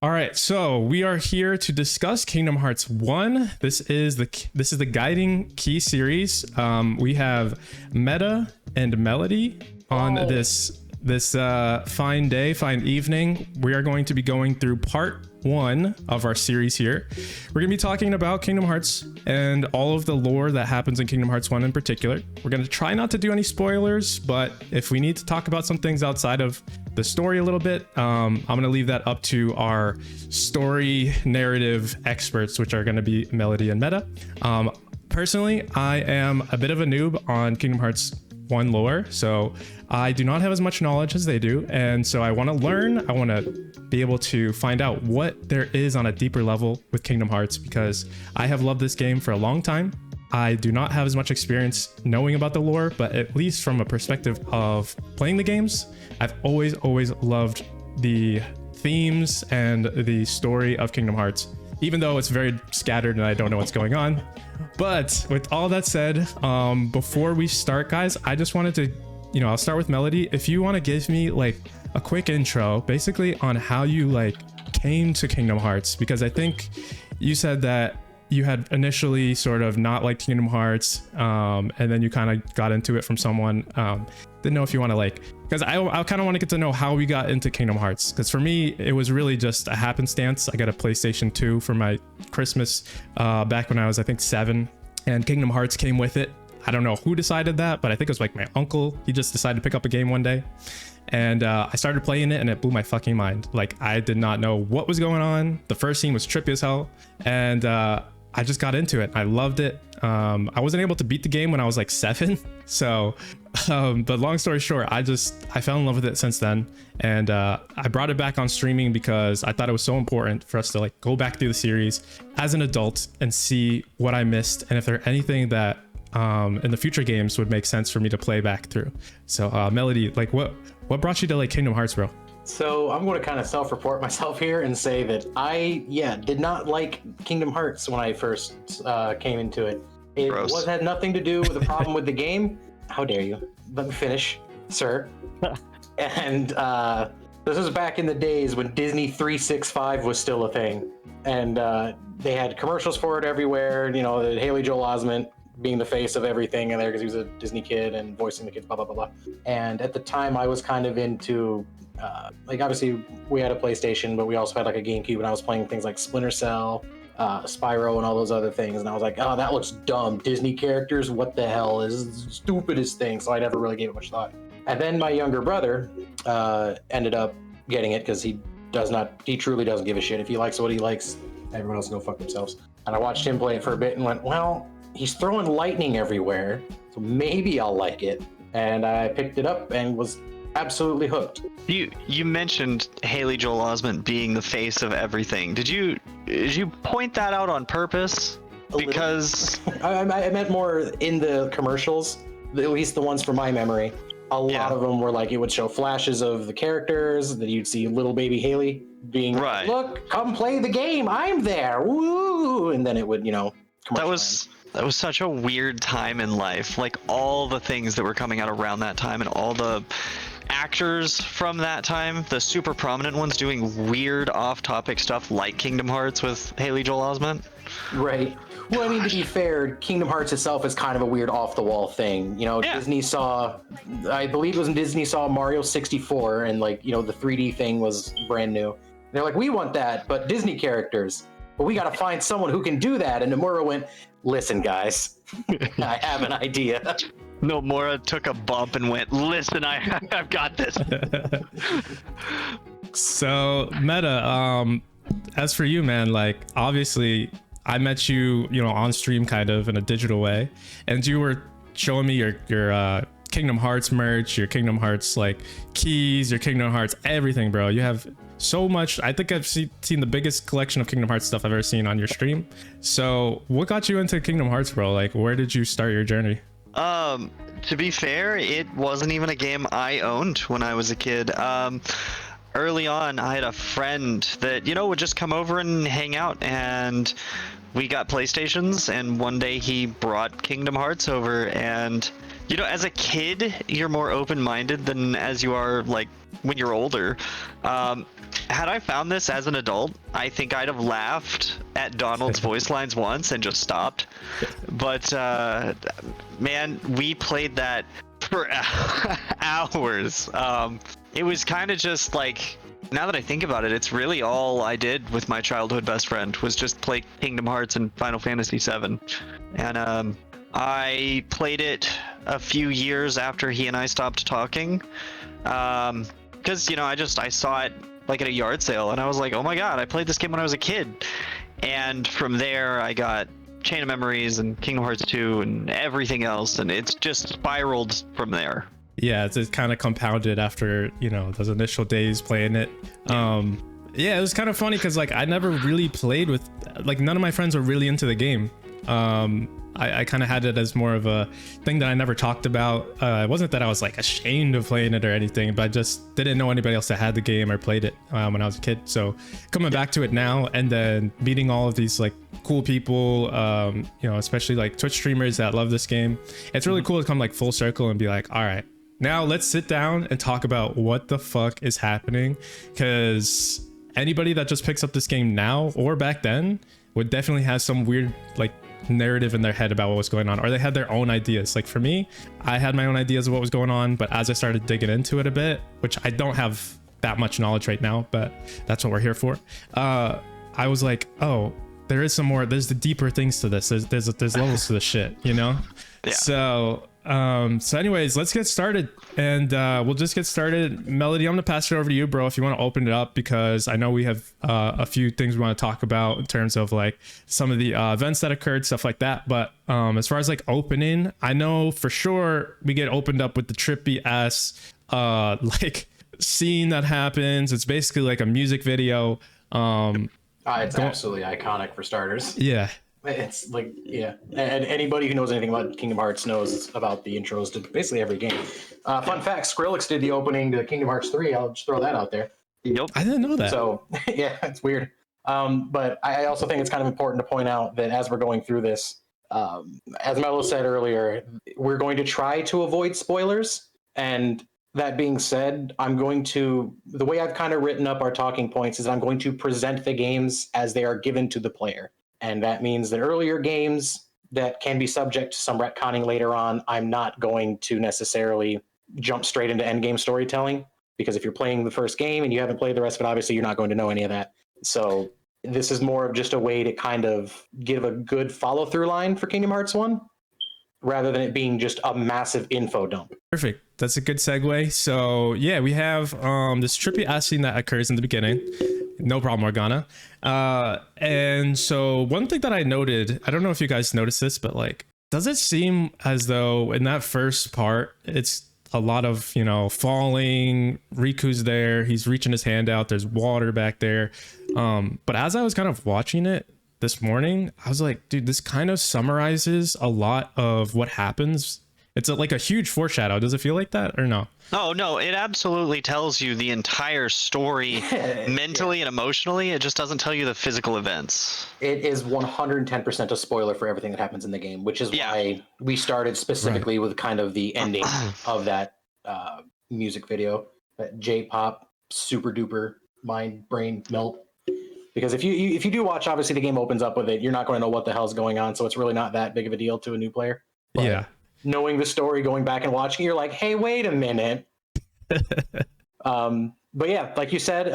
All right, so we are here to discuss Kingdom Hearts 1. This is the guiding key series. We have Meta and Melody on this fine day, fine evening. We are going to be going through part 1 of our series here. We're going to be talking about Kingdom Hearts and all of the lore that happens in Kingdom Hearts 1 in particular. We're going to try not to do any spoilers, but if we need to talk about some things outside of the story a little bit, I'm going to leave that up to our story narrative experts, which are going to be Melody and Meta. Personally, I am a bit of a noob on Kingdom Hearts 1 lore, so I do not have as much knowledge as they do, and so I want to learn. I want to be able to find out what there is on a deeper level with Kingdom Hearts, because I have loved this game for a long time. I do not have as much experience knowing about the lore, but at least from a perspective of playing the games, I've always loved the themes and the story of Kingdom Hearts, even though it's very scattered and I don't know what's going on. But with all that said, before we start, guys, I just wanted to, I'll start with Melody. If you want to give me like a quick intro, basically on how you like came to Kingdom Hearts, because I think you said that you had initially sort of not liked Kingdom Hearts, and then you kind of got into it from someone. Didn't know if you want to because I kind of want to get to know how we got into Kingdom Hearts, because for me it was really just a happenstance. I got a PlayStation 2 for my Christmas back when I was, I think, 7, and Kingdom Hearts came with it. I don't know who decided that, but I think it was like my uncle. He just decided to pick up a game one day, and I started playing it, and it blew my fucking mind. Like, I did not know what was going on. The first scene was trippy as hell, and I just got into it. I loved it. I wasn't able to beat the game when I was like 7. So, but long story short, I fell in love with it since then. And I brought it back on streaming because I thought it was so important for us to like go back through the series as an adult and see what I missed, and if there anything that in the future games would make sense for me to play back through. So Melody, like what brought you to like Kingdom Hearts, bro? So I'm going to kind of self-report myself here and say that I did not like Kingdom Hearts when I first came into it. It had nothing to do with a problem with the game. How dare you? Let me finish, sir. And this was back in the days when Disney 365 was still a thing. And they had commercials for it everywhere. Haley Joel Osment being the face of everything in there because he was a Disney kid and voicing the kids, blah, blah, blah, blah. And at the time I was kind of into... obviously we had a PlayStation, but we also had like a GameCube, and I was playing things like Splinter Cell, Spyro, and all those other things. And I was like, oh, that looks dumb. Disney characters, what the hell is the stupidest thing? So I never really gave it much thought. And then my younger brother ended up getting it because he truly doesn't give a shit. If he likes what he likes, everyone else can go fuck themselves. And I watched him play it for a bit and went, well, he's throwing lightning everywhere, so maybe I'll like it. And I picked it up and was absolutely hooked. You mentioned Haley Joel Osment being the face of everything. Did you point that out on purpose? Because I meant more in the commercials, at least the ones from my memory. A lot of them were like, it would show flashes of the characters, that you'd see little baby Haley being right. Look, come play the game, I'm there, woo! And then it would, That was such a weird time in life. Like, all the things that were coming out around that time, and all the actors from that time, the super prominent ones doing weird off-topic stuff like Kingdom Hearts with Haley Joel Osment. Right. Well, I mean, to be fair, Kingdom Hearts itself is kind of a weird off-the-wall thing. Disney saw, I believe it was when Disney saw Mario 64, and the 3D thing was brand new. They're like, we want that, but Disney characters. But we got to find someone who can do that. And Nomura went, listen, guys, I have an idea. Nomura took a bump and went, listen, I've got this. So, Meta, as for you, man, obviously I met you, on stream kind of in a digital way, and you were showing me your Kingdom Hearts merch, your Kingdom Hearts keys, your Kingdom Hearts everything, bro. You have so much. I think I've seen the biggest collection of Kingdom Hearts stuff I've ever seen on your stream. So what got you into Kingdom Hearts, bro? Where did you start your journey? To be fair, it wasn't even a game I owned when I was a kid. Early on, I had a friend that, would just come over and hang out, and we got PlayStations, and one day he brought Kingdom Hearts over, and You know, as a kid, you're more open-minded than as you are like when you're older. Had I found this as an adult, I think I'd have laughed at Donald's voice lines once and just stopped. But man, we played that for hours. It was kind of just like, now that I think about it, it's really all I did with my childhood best friend was just play Kingdom Hearts and Final Fantasy VII. And I played it a few years after he and I stopped talking. Because, you know, I saw it like at a yard sale and I was like, oh my god, I played this game when I was a kid. And from there I got Chain of Memories and Kingdom Hearts 2 and everything else, and it's just spiraled from there. Yeah, it's kind of compounded after, you know, those initial days playing it. Yeah, it was kind of funny because like I never really played with, like, none of my friends were really into the game. I kind of had it as more of a thing that I never talked about. It wasn't that I was like ashamed of playing it or anything, but I just didn't know anybody else that had the game or played it when I was a kid. So coming back to it now and then meeting all of these like cool people, you know, especially like Twitch streamers that love this game, it's really cool to come like full circle and be like, all right, now let's sit down and talk about what the fuck is happening, because anybody that just picks up this game now or back then would definitely have some weird like narrative in their head about what was going on, or they had their own ideas. Like for me, I had my own ideas of what was going on, but as I started digging into it a bit, which I don't have that much knowledge right now, but that's what we're here for, I was like, oh, there is some more, there's the deeper things to this, there's levels to the shit, you know? Yeah. So anyways, let's get started, and we'll just get started. Melody, I'm gonna pass it over to you, bro, if you want to open it up, because I know we have a few things we want to talk about in terms of like some of the events that occurred, stuff like that. But as far as like opening, I know for sure we get opened up with the trippy ass like scene that happens. It's basically like a music video. It's absolutely iconic for starters. Yeah. It's like, yeah, and anybody who knows anything about Kingdom Hearts knows about the intros to basically every game. Fun fact, Skrillex did the opening to Kingdom Hearts 3. I'll just throw that out there. Yep. I didn't know that. So, yeah, it's weird. But I also think it's kind of important to point out that as we're going through this, as Mello said earlier, we're going to try to avoid spoilers. And that being said, the way I've kind of written up our talking points is I'm going to present the games as they are given to the player. And that means that earlier games that can be subject to some retconning later on, I'm not going to necessarily jump straight into endgame storytelling, because if you're playing the first game and you haven't played the rest of it, obviously you're not going to know any of that. So this is more of just a way to kind of give a good follow-through line for Kingdom Hearts 1, rather than it being just a massive info dump. Perfect. That's a good segue. So yeah, we have this trippy ass scene that occurs in the beginning. No problem, Morgana. And so one thing that I noted, I don't know if you guys noticed this, but like, does it seem as though in that first part, it's a lot of, you know, falling, Riku's there, he's reaching his hand out, there's water back there. But as I was kind of watching it this morning, I was like, dude, this kind of summarizes a lot of what happens. It's like a huge foreshadow. Does it feel like that or no? Oh, no, it absolutely tells you the entire story mentally and emotionally. It just doesn't tell you the physical events. It is 110% a spoiler for everything that happens in the game, which is why we started specifically with kind of the ending of that music video, that J-pop super duper mind brain melt. Because if you do watch, obviously the game opens up with it. You're not going to know what the hell's going on, so it's really not that big of a deal to a new player. But yeah. Knowing the story, going back and watching, you're like, hey, wait a minute. But yeah, like you said,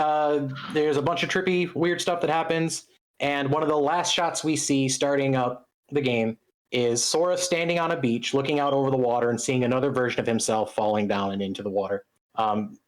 there's a bunch of trippy, weird stuff that happens. And one of the last shots we see starting up the game is Sora standing on a beach, looking out over the water and seeing another version of himself falling down and into the water.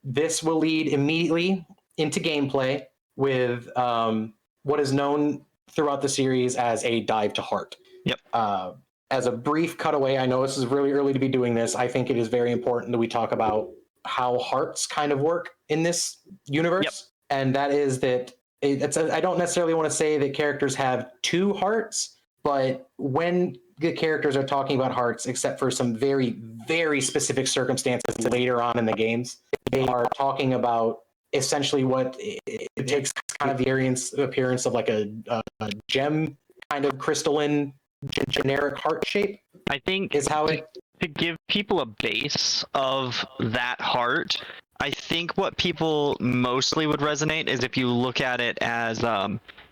This will lead immediately into gameplay with what is known throughout the series as a dive to heart. Yep. As a brief cutaway, I know this is really early to be doing this. I think it is very important that we talk about how hearts kind of work in this universe. Yep. And that is that I don't necessarily want to say that characters have two hearts, but when the characters are talking about hearts, except for some very, very specific circumstances later on in the games, they are talking about essentially what it takes kind of the appearance of like a gem kind of crystalline generic heart shape. I think is how it to give people a base of that heart, I think what people mostly would resonate is if you look at it as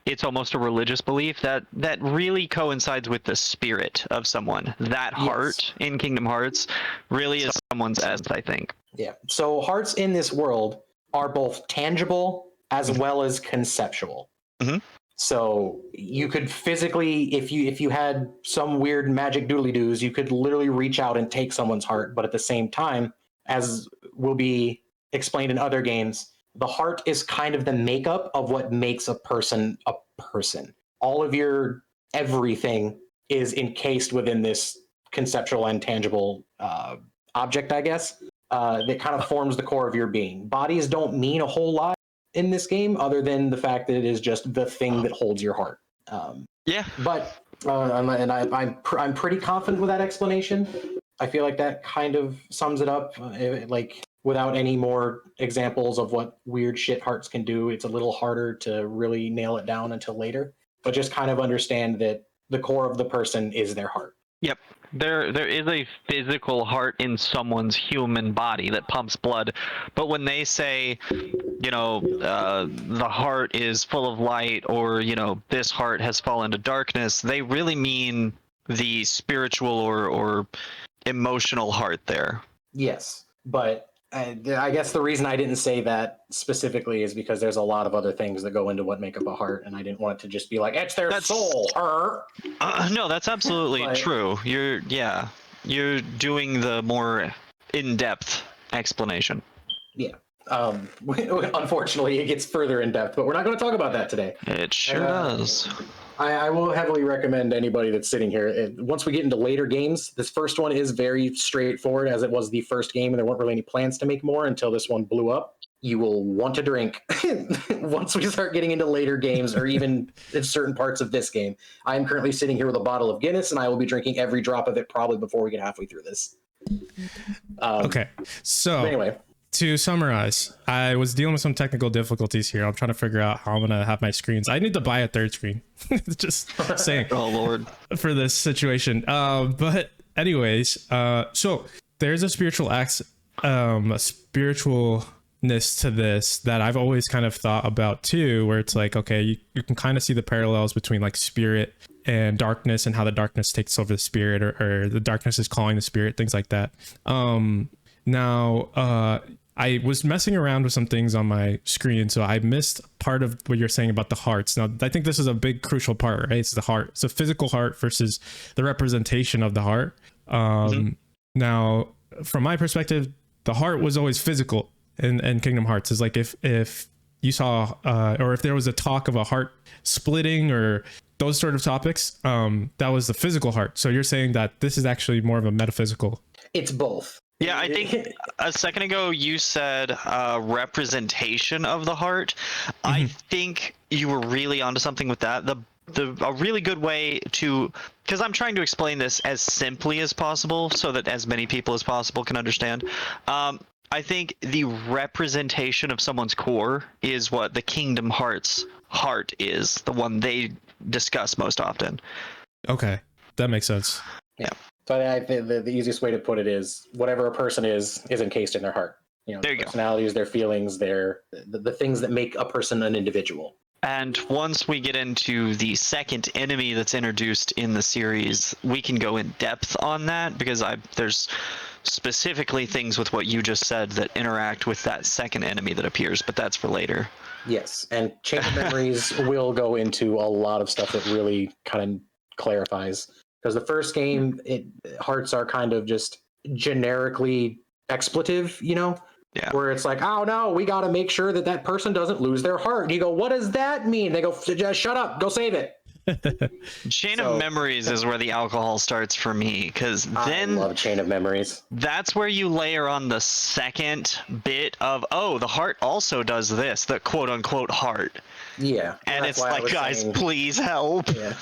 it's almost a religious belief that really coincides with the spirit of someone. That heart in Kingdom Hearts really is someone's essence, I think. Yeah. So hearts in this world are both tangible as well as conceptual. Mm-hmm. So you could physically, if you had some weird magic doodly doos, you could literally reach out and take someone's heart. But at the same time, as will be explained in other games, the heart is kind of the makeup of what makes a person a person. All of your everything is encased within this conceptual and tangible object, I guess, that kind of forms the core of your being. Bodies don't mean a whole lot in this game, other than the fact that it is just the thing that holds your heart. But I'm pretty confident with that explanation. I feel like that kind of sums it up. Like, without any more examples of what weird shit hearts can do, it's a little harder to really nail it down until later. But just kind of understand that the core of the person is their heart. Yep. There is a physical heart in someone's human body that pumps blood, but when they say, the heart is full of light, or this heart has fallen to darkness, they really mean the spiritual or emotional heart there. Yes, but I guess the reason I didn't say that specifically is because there's a lot of other things that go into what make up a heart, and I didn't want it to just be like, it's their soul. No, that's absolutely true. You're doing the more in-depth explanation. Yeah. Unfortunately, it gets further in depth, but we're not going to talk about that today. It sure does. I will heavily recommend anybody that's sitting here. Once we get into later games, this first one is very straightforward, as it was the first game, and there weren't really any plans to make more until this one blew up. You will want to drink once we start getting into later games, or even in certain parts of this game. I am currently sitting here with a bottle of Guinness, and I will be drinking every drop of it probably before we get halfway through this. Okay, so anyway. To summarize, I was dealing with some technical difficulties here. I'm trying to figure out how I'm going to have my screens. I need to buy a third screen. Just saying. Oh, Lord. For this situation. But anyways, so there's a spiritualness to this that I've always kind of thought about too, where it's like, okay, you can kind of see the parallels between like spirit and darkness, and how the darkness takes over the spirit, or the darkness is calling the spirit, things like that. Now, I was messing around with some things on my screen, so I missed part of what you're saying about the hearts. Now, I think this is a big crucial part, right? It's the heart. It's a physical heart versus the representation of the heart. Now, from my perspective, the heart was always physical in Kingdom Hearts. It's like if you saw, or if there was a talk of a heart splitting or those sort of topics, that was the physical heart. So you're saying that this is actually more of a metaphysical. It's both. Yeah, I think a second ago you said representation of the heart. I think you were really onto something with that. A really good way to, because I'm trying to explain this as simply as possible so that as many people as possible can understand. I think the representation of someone's core is what the Kingdom Hearts heart is, the one they discuss most often. Okay, that makes sense. Yeah. So I think the easiest way to put it is whatever a person is encased in their heart. There you personalities, their feelings, the things that make a person an individual. And once we get into the second enemy that's introduced in the series, we can go in depth on that, because there's specifically things with what you just said that interact with that second enemy that appears, but that's for later. Yes, and Chain of Memories will go into a lot of stuff that really kind of clarifies. Because the first game, hearts are kind of just generically expletive, Yeah. Where it's like, oh no, we got to make sure that person doesn't lose their heart. And you go, what does that mean? They go, just shut up, go save it. Chain of Memories is where the alcohol starts for me, because then I love Chain of Memories. That's where you layer on the second bit of, oh, the heart also does this, the quote unquote heart. Yeah. And it's like, guys, please help. Yeah.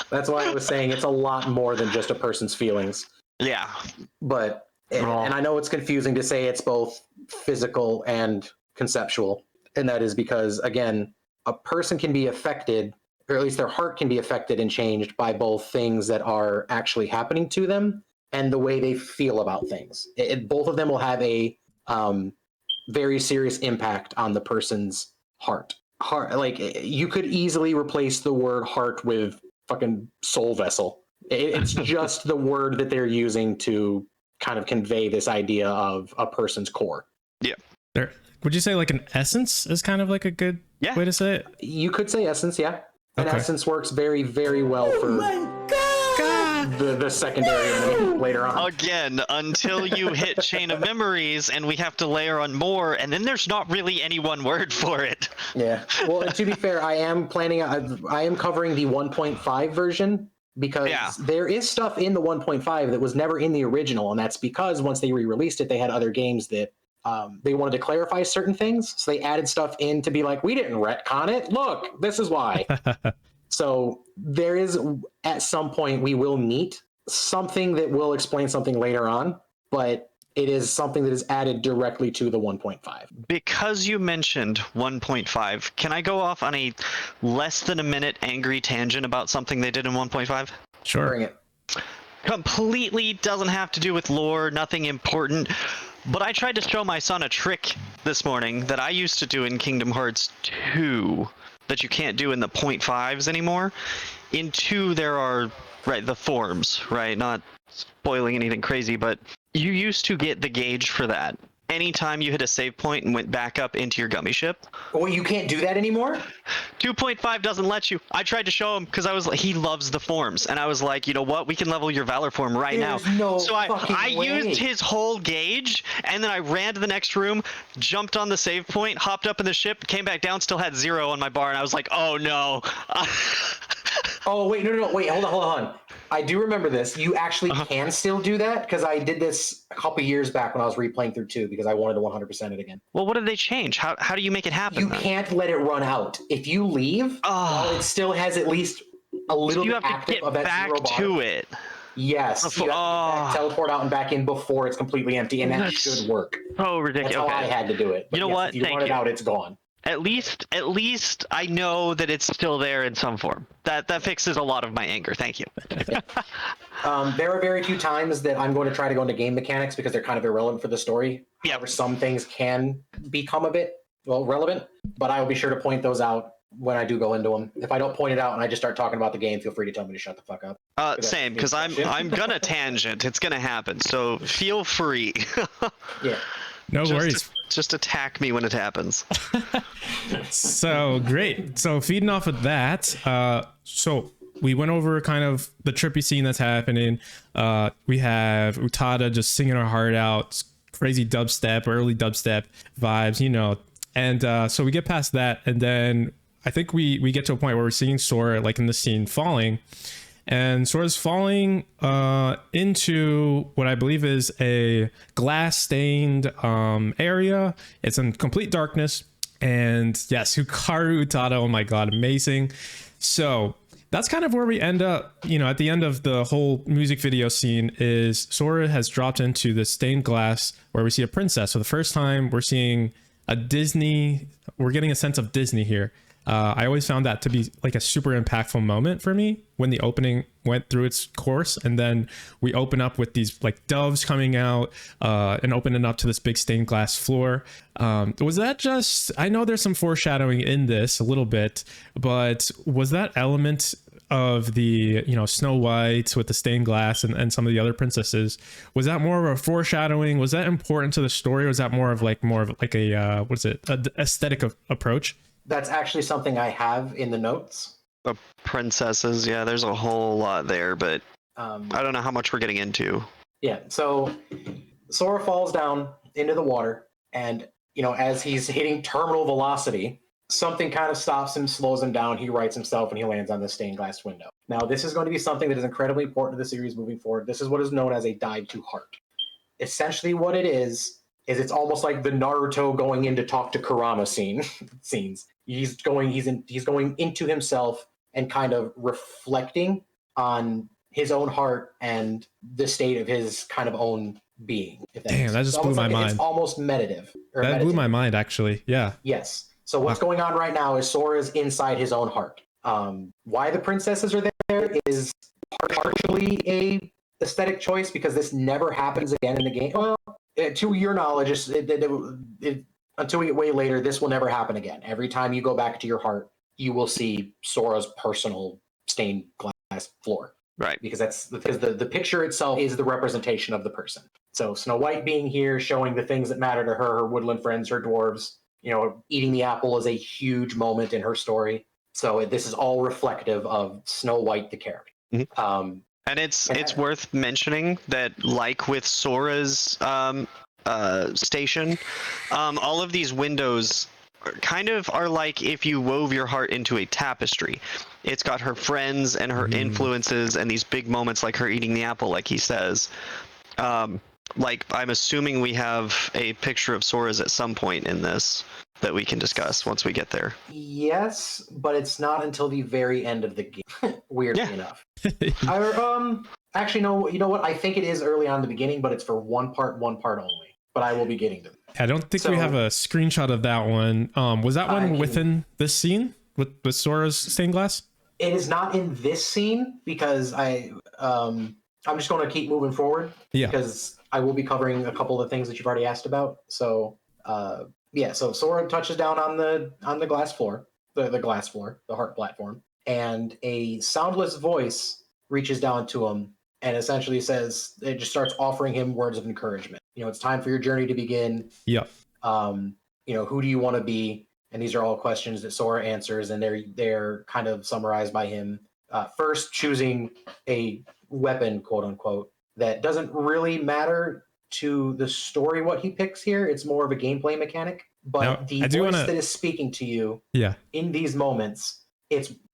That's why I was saying it's a lot more than just a person's feelings. Yeah. But, and I know it's confusing to say it's both physical and conceptual. And that is because, again, a person can be affected, or at least their heart can be affected and changed by both things that are actually happening to them, and the way they feel about things. Both of them will have a very serious impact on the person's heart. Like, you could easily replace the word heart with fucking soul vessel. It's just the word that they're using to kind of convey this idea of a person's core. Yeah. Would you say like an essence is kind of like a good way to say it? You could say essence, yeah. An essence works very, very well for the secondary and later on. Again, until you hit Chain of Memories and we have to layer on more, and then there's not really any one word for it. Yeah. Well, to be fair, I am covering the 1.5 version because there is stuff in the 1.5 that was never in the original, and that's because once they re-released it, they had other games that they wanted to clarify certain things, so they added stuff in to be like, we didn't retcon it. Look, this is why. So there is, at some point, we will meet something that will explain something later on, but it is something that is added directly to the 1.5. Because you mentioned 1.5, can I go off on a less than a minute angry tangent about something they did in 1.5? Sure. Bring it. Completely doesn't have to do with lore, nothing important. But I tried to show my son a trick this morning that I used to do in Kingdom Hearts 2 that you can't do in the 0.5s anymore. In 2, there are, the forms, not spoiling anything crazy, but you used to get the gauge for that anytime you hit a save point and went back up into your gummy ship. Well, you can't do that anymore? 2.5 doesn't let you. I tried to show him because I was like, he loves the forms, and I was like, you know what, we can level your Valor form right now. So I used his whole gauge, and then I ran to the next room, jumped on the save point, hopped up in the ship, came back down, still had 0 on my bar, and I was like, oh no. Oh wait, no, wait, hold on. I do remember this. You actually can still do that, because I did this a couple years back when I was replaying through 2 because I wanted to 100% it again. Well, what did they change? How do you make it happen? You can't let it run out. If you leave, while it still has at least a little bit active of that back 0 bar. to it. Yes, you have to teleport out and back in before it's completely empty, and that should work. Oh, ridiculous. That's how I had to do it. But you know what? If you run it out, it's gone. At least I know that it's still there in some form. That fixes a lot of my anger. Thank you. There are very few times that I'm going to try to go into game mechanics because they're kind of irrelevant for the story. Yeah. However, some things can become a bit relevant, but I will be sure to point those out when I do go into them. If I don't point it out and I just start talking about the game, feel free to tell me to shut the fuck up. Same, because I'm gonna tangent. It's gonna happen, so feel free. Yeah. No worries. Just attack me when it happens. So great. So feeding off of that, so we went over kind of the trippy scene that's happening. We have Utada just singing her heart out, crazy dubstep, early dubstep vibes, And so we get past that, and then I think we get to a point where we're seeing Sora, like in the scene, falling. And Sora's falling into what I believe is a glass-stained area. It's in complete darkness. And yes, Hikaru Utada, oh my god, amazing. So that's kind of where we end up, at the end of the whole music video scene is Sora has dropped into the stained glass where we see a princess. For the first time, we're seeing a Disney, we're getting a sense of Disney here. I always found that to be like a super impactful moment for me when the opening went through its course, and then we open up with these like doves coming out and opening up to this big stained glass floor. Was that just, I know there's some foreshadowing in this a little bit, but was that element of the Snow White with the stained glass and some of the other princesses, was that more of a foreshadowing? Was that important to the story? Or was that more of like a aesthetic approach? That's actually something I have in the notes. The princesses, yeah, there's a whole lot there, but I don't know how much we're getting into. Yeah, so Sora falls down into the water, and as he's hitting terminal velocity, something kind of stops him, slows him down. He rights himself, and he lands on the stained glass window. Now, this is going to be something that is incredibly important to the series moving forward. This is what is known as a dive to heart. Essentially, what it is it's almost like the Naruto going in to talk to Kurama scenes. He's going into himself and kind of reflecting on his own heart and the state of his kind of own being. Damn, that just blew my mind. It's almost meditative. Blew my mind, actually. Yeah. Yes. So what's going on right now is Sora's inside his own heart. Why the princesses are there is partially aesthetic choice because this never happens again in the game. Well, to your knowledge, until we get way later, this will never happen again. Every time you go back to your heart, you will see Sora's personal stained glass floor. Right. Because the picture itself is the representation of the person. So Snow White being here, showing the things that matter to her woodland friends, her dwarves, eating the apple is a huge moment in her story. So this is all reflective of Snow White, the character. Mm-hmm. And it's worth mentioning that, like with Sora's station, all of these windows kind of are like if you wove your heart into a tapestry. It's got her friends and her influences and these big moments like her eating the apple, like he says. Like, I'm assuming we have a picture of Sora's at some point in this that we can discuss once we get there. Yes, but it's not until the very end of the game, weirdly enough. Actually, no, you know what? I think it is early on in the beginning, but it's for one part only. But I will be getting to it. I don't think we have a screenshot of that one. Was that one within this scene with Sora's stained glass? It is not in this scene because I'm just going to keep moving forward. Yeah. Because I will be covering a couple of things that you've already asked about. So so Sora touches down on the glass floor, the heart platform, and a soundless voice reaches down to him and essentially says, it just starts offering him words of encouragement. It's time for your journey to begin. Yeah. Who do you want to be? And these are all questions that Sora answers, and they're kind of summarized by him. First, choosing a weapon, quote unquote, that doesn't really matter to the story what he picks here. It's more of a gameplay mechanic. But now, the voice that is speaking to you in these moments,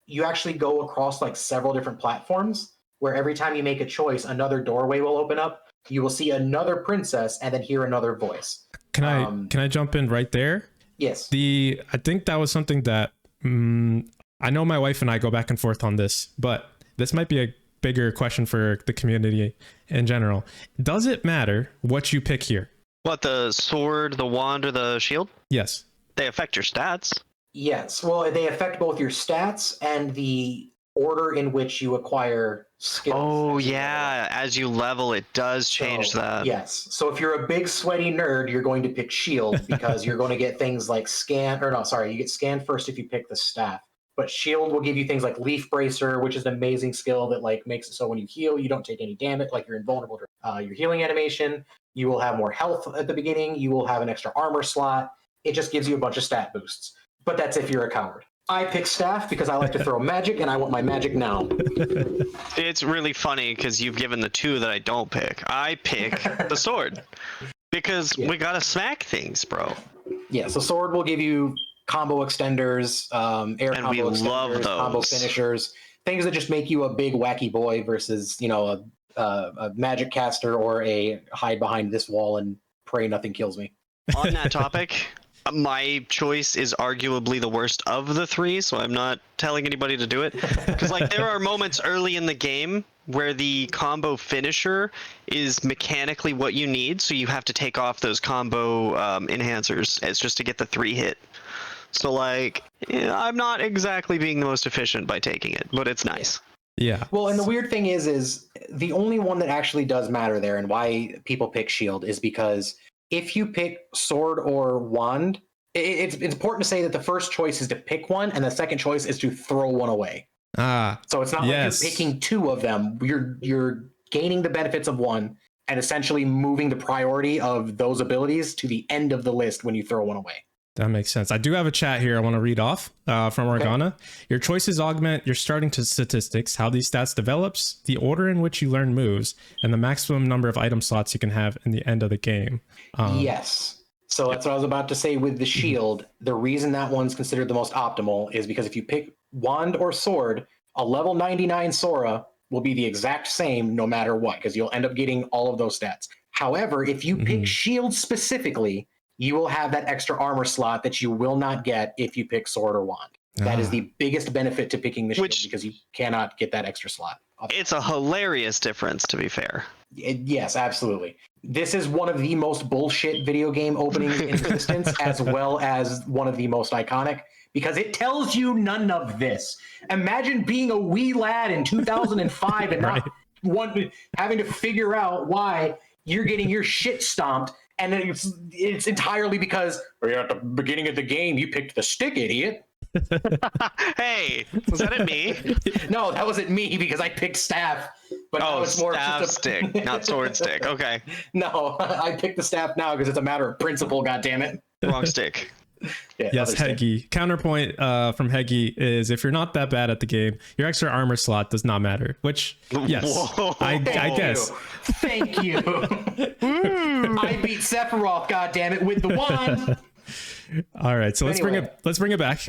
you actually go across like several different platforms where every time you make a choice, another doorway will open up. You will see another princess and then hear another voice. Can I jump in right there? Yes. I think that was something that I know my wife and I go back and forth on this, but this might be a bigger question for the community in general. Does it matter what you pick here? What, the sword, the wand, or the shield? Yes. They affect your stats. Yes. Well, they affect both your stats and the order in which you acquire skills. Oh, yeah. As you level, it does change that. Yes. So if you're a big sweaty nerd, you're going to pick shield because you're going to get things like you get scan first if you pick the staff. But shield will give you things like leaf bracer, which is an amazing skill that like makes it so when you heal, you don't take any damage, like you're invulnerable to your healing animation. You will have more health at the beginning. You will have an extra armor slot. It just gives you a bunch of stat boosts. But that's if you're a coward. I pick staff because I like to throw magic and I want my magic now. It's really funny because you've given the two that I don't pick. I pick the sword because we gotta smack things, bro. Yeah, so sword will give you combo extenders, combo extenders, combo finishers, things that just make you a big wacky boy versus, a magic caster or a hide behind this wall and pray nothing kills me. On that topic, my choice is arguably the worst of the three, so I'm not telling anybody to do it. Because there are moments early in the game where the combo finisher is mechanically what you need, so you have to take off those combo enhancers as just to get the 3-hit. So I'm not exactly being the most efficient by taking it, but it's nice. Yeah. Well, and the weird thing is the only one that actually does matter there and why people pick shield is because if you pick sword or wand, it's important to say that the first choice is to pick one and the second choice is to throw one away. So it's not like you're picking two of them. You're gaining the benefits of one and essentially moving the priority of those abilities to the end of the list when you throw one away. That makes sense. I do have a chat here I want to read off from Organa. Okay. Your choices augment your starting statistics, how these stats develops, the order in which you learn moves, and the maximum number of item slots you can have in the end of the game. Yes. So that's what I was about to say with the shield. The reason that one's considered the most optimal is because if you pick wand or sword, a level 99 Sora will be the exact same no matter what, because you'll end up getting all of those stats. However, if you pick shield specifically, you will have that extra armor slot that you will not get if you pick sword or wand. That is the biggest benefit to picking the shield because you cannot get that extra slot. It's a hilarious difference, to be fair. Yes, absolutely. This is one of the most bullshit video game openings in existence, as well as one of the most iconic, because it tells you none of this. Imagine being a wee lad in 2005 and not having to figure out why you're getting your shit stomped, and then it's entirely because at the beginning of the game you picked the stick, idiot. Hey, was that at me? No, that wasn't me because I picked staff. But now it's more staff just stick, not sword stick. Okay. No, I picked the staff now because it's a matter of principle. God damn it. Wrong stick. Yeah, yes, Heggy. Counterpoint from Heggy is if you're not that bad at the game, your extra armor slot does not matter. Which, yes, I guess. Thank you. I beat Sephiroth, goddammit, with the wand. All right, so let's bring it back.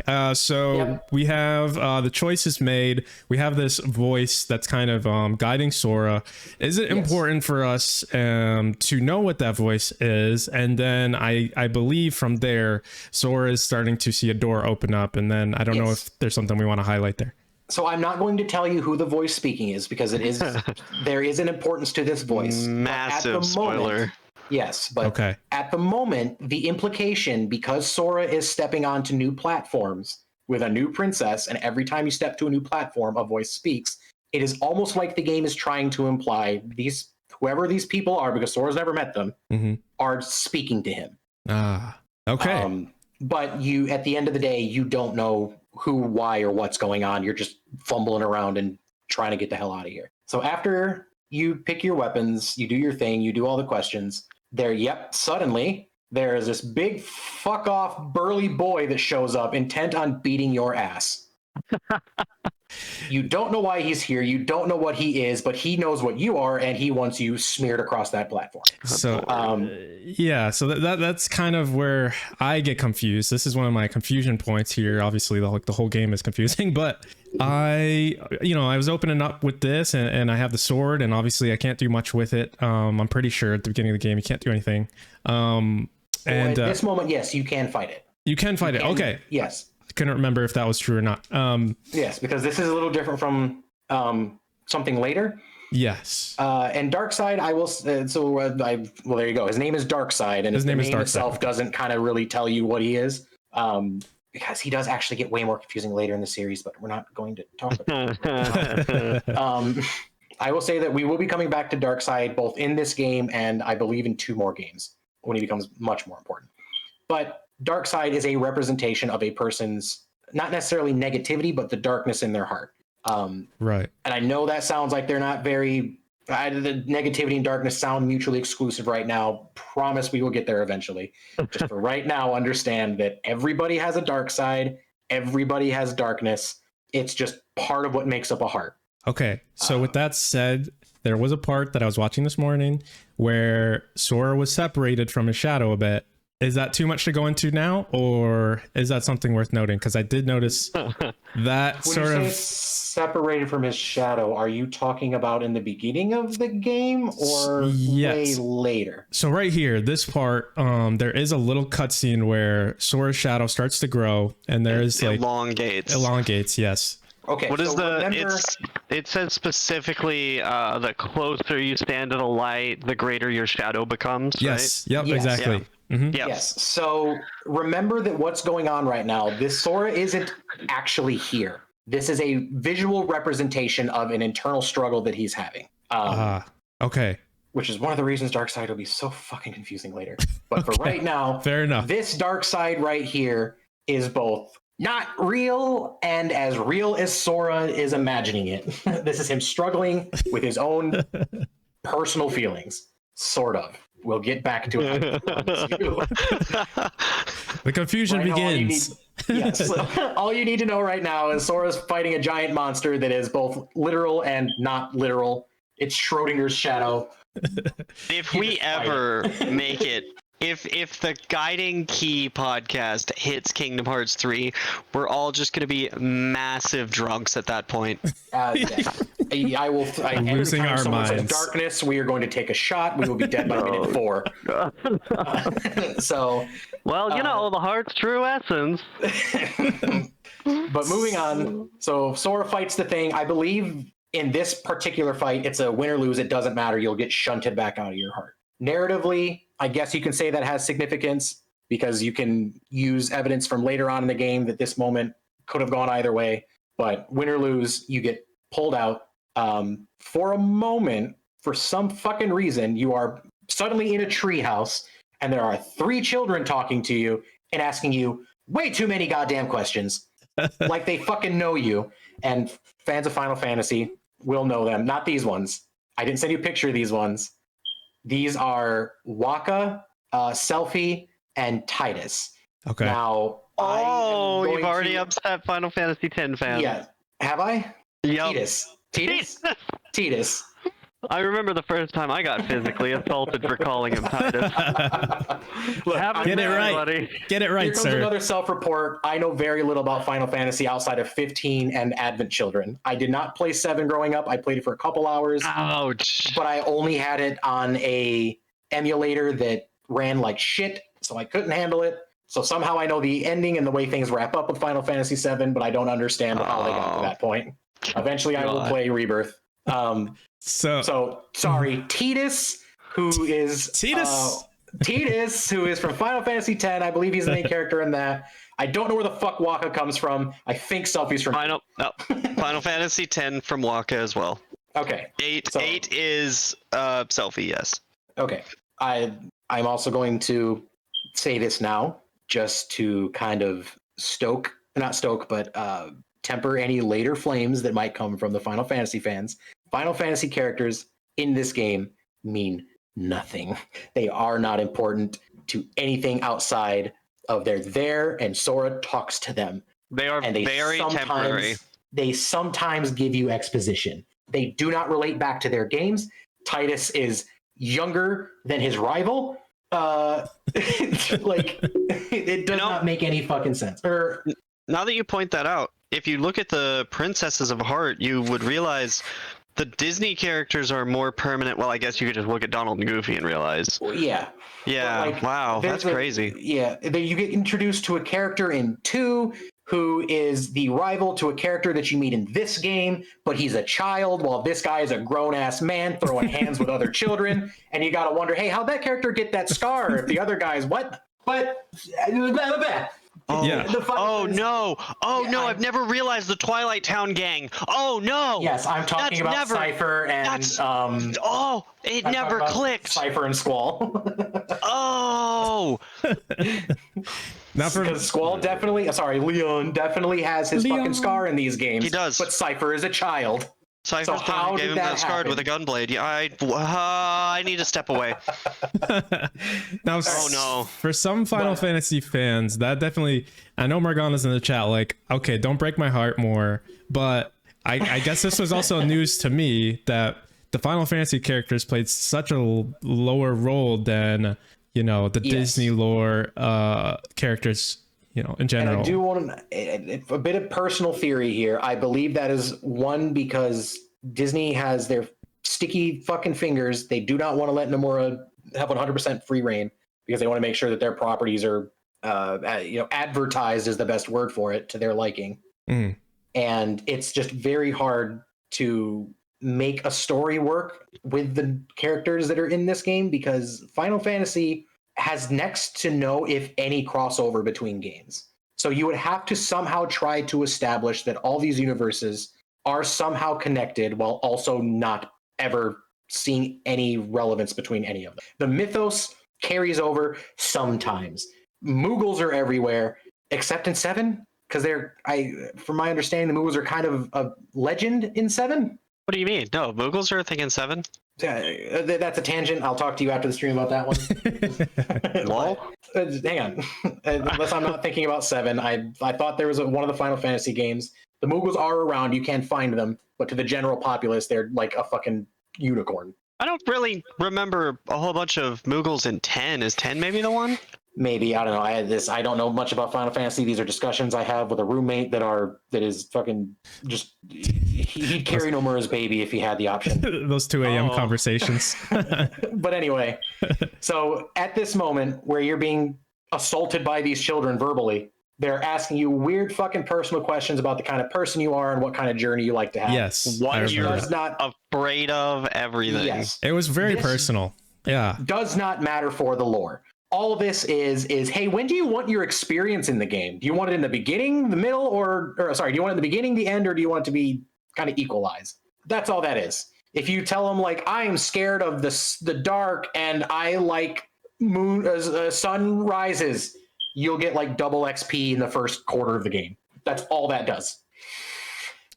We have the choices made. We have this voice that's kind of guiding Sora. Is it important for us to know what that voice is? And then I believe from there, Sora is starting to see a door open up. And then I don't know if there's something we want to highlight there. So I'm not going to tell you who the voice speaking is because it is there is an importance to this voice. Massive spoiler. Yes, but at the moment, the implication, because Sora is stepping onto new platforms with a new princess, and every time you step to a new platform, a voice speaks, it is almost like the game is trying to imply whoever these people are, because Sora's never met them, are speaking to him. Okay. But you, at the end of the day, you don't know who, why, or what's going on. You're just fumbling around and trying to get the hell out of here. So after you pick your weapons, you do your thing, you do all the questions. Suddenly there is this big fuck off burly boy that shows up intent on beating your ass. You don't know why he's here, you don't know what he is, but he knows what you are and he wants you smeared across that platform. So so that's kind of where I get confused. This is one of my confusion points here. Obviously the whole game is confusing, but I was opening up with this and I have the sword, and obviously I can't do much with it. I'm pretty sure at the beginning of the game you can't do anything. And at this moment, yes, you can fight it. You can fight it. Okay. Yes. Couldn't remember if that was true or not. Yes, because this is a little different from something later. Yes. And Darkseid, I will. Well, there you go. His name is Darkseid, and his name itself doesn't kind of really tell you what he is. Because he does actually get way more confusing later in the series, but we're not going to talk about it. I will say that we will be coming back to Darkseid both in this game and I believe in 2 more games when he becomes much more important. But Darkseid is a representation of a person's, not necessarily negativity, but the darkness in their heart. Right. And I know that sounds like they're not very... the negativity and darkness sound mutually exclusive right now. Promise we will get there eventually. Just for right now, understand that everybody has a dark side. Everybody has darkness. It's just part of what makes up a heart. Okay. So with that said, there was a part that I was watching this morning where Sora was separated from his shadow a bit. Is that too much to go into now, or is that something worth noting? Because I did notice that when you say separated from his shadow, are you talking about in the beginning of the game or way later? So right here, this part, there is a little cutscene where Sora's shadow starts to grow, and there is like elongates. Yes. Okay. What is it says specifically the closer you stand to the light, the greater your shadow becomes. Yes. Right? Yep. Exactly. Yeah. Mm-hmm. Yep. Yes. So remember that what's going on right now, this Sora isn't actually here. This is a visual representation of an internal struggle that he's having. Okay. Which is one of the reasons Darkseid will be so fucking confusing later. But for right now, fair enough. This Darkseid right here is both not real and as real as Sora is imagining it. This is him struggling with his own personal feelings, sort of. We'll get back to it. The confusion begins. All you need to know right now is Sora's fighting a giant monster that is both literal and not literal. It's Schrodinger's shadow. If we ever make it, if the Guiding Key podcast hits Kingdom Hearts 3, we're all just going to be massive drunks at that point. I will. Losing our minds. Darkness. We are going to take a shot. We will be dead by minute 4. Well, the heart's true essence. But moving on. So Sora fights the thing. I believe in this particular fight, it's a win or lose. It doesn't matter. You'll get shunted back out of your heart. Narratively, I guess you can say that has significance because you can use evidence from later on in the game that this moment could have gone either way. But win or lose, you get pulled out. For a moment, for some fucking reason, you are suddenly in a treehouse, and there are 3 children talking to you and asking you way too many goddamn questions, like they fucking know you. And fans of Final Fantasy will know them. Not these ones. I didn't send you a picture of these ones. These are Waka, Selfie, and Titus. Okay. Now, you've already upset Final Fantasy X fans. Yeah, have I? Yep. Titus. I remember the first time I got physically assaulted for calling him Titus. Look, Get it right. Buddy. Get it right, Here comes sir. another self-report. I know very little about Final Fantasy outside of 15 and Advent Children. I did not play 7 growing up. I played it for a couple hours. Ouch. But I only had it on a emulator that ran like shit, so I couldn't handle it. So somehow I know the ending and the way things wrap up with Final Fantasy 7, but I don't understand how they got to that point. Eventually, I will play Rebirth. So sorry, Titus, who is Titus, who is from Final Fantasy X. I believe he's the main character in that. I don't know where the fuck Waka comes from. I think Selfie's from Final Fantasy X from Waka as well. Okay. 8 is Selfie, yes. Okay. I'm also going to say this now, just to kind of temper any later flames that might come from the Final Fantasy fans. Final Fantasy characters in this game mean nothing. They are not important to anything outside of they're there and Sora talks to them. They are very temporary. They sometimes give you exposition. They do not relate back to their games. Titus is younger than his rival. It does not make any fucking sense. Now that you point that out, if you look at the Princesses of Heart, you would realize the Disney characters are more permanent. Well, I guess you could just look at Donald and Goofy and realize. Well, yeah. Yeah. Wow. That's crazy. Yeah. You get introduced to a character in 2 who is the rival to a character that you meet in this game, but he's a child while this guy is a grown-ass man throwing hands with other children. And you got to wonder, hey, how'd that character get that scar if the other guy's what? But Oh, yeah. No! I've never realized the Twilight Town gang. Oh no! Yes, I'm talking about Cypher and it never clicked. Cypher and Squall. Because Squall Leon definitely has his fucking scar in these games. He does. But Cypher is a child. Cypher's the one who gave him that scarred with a gunblade. Yeah, I need to step away. Now, for some Final Fantasy fans, that definitely, I know Morgana's in the chat like, okay, don't break my heart more, but I guess this was also news to me that the Final Fantasy characters played such a lower role than, the Disney lore characters, in general. And I do want a bit of personal theory here. I believe that is one because Disney has their sticky fucking fingers. They do not want to let Nomura have 100% free reign because they want to make sure that their properties are, advertised is the best word for it to their liking. Mm. And it's just very hard to make a story work with the characters that are in this game because Final Fantasy has next to no, if any, crossover between games. So you would have to somehow try to establish that all these universes are somehow connected while also not ever seeing any relevance between any of them. The mythos carries over sometimes. Moogles are everywhere, except in 7, because from my understanding, the Moogles are kind of a legend in 7. What do you mean? No, Moogles are a thing in 7? That's a tangent. I'll talk to you after the stream about that one. Lol. Hang on. Unless I'm not thinking about 7. I thought there was one of the Final Fantasy games. The Moogles are around. You can find them. But to the general populace, they're like a fucking unicorn. I don't really remember a whole bunch of Moogles in 10. Is 10 maybe the one? Maybe. I don't know. I don't know much about Final Fantasy. These are discussions I have with a roommate that is fucking just... He'd carry Nomura's baby if he had the option. Those 2 a.m. conversations. But anyway, so at this moment where you're being assaulted by these children verbally, they're asking you weird fucking personal questions about the kind of person you are and what kind of journey you like to have. Yes. What you're afraid of, everything. Yes. It was very personal. Yeah. Does not matter for the lore. All of this is, hey, when do you want your experience in the game? Do you want it in the beginning, the middle, or do you want it in the beginning, the end, or do you want it to be kind of equalized? That's all that is. If you tell them like, I am scared of the dark and I like sun rises, you'll get like double XP in the first quarter of the game. That's all that does.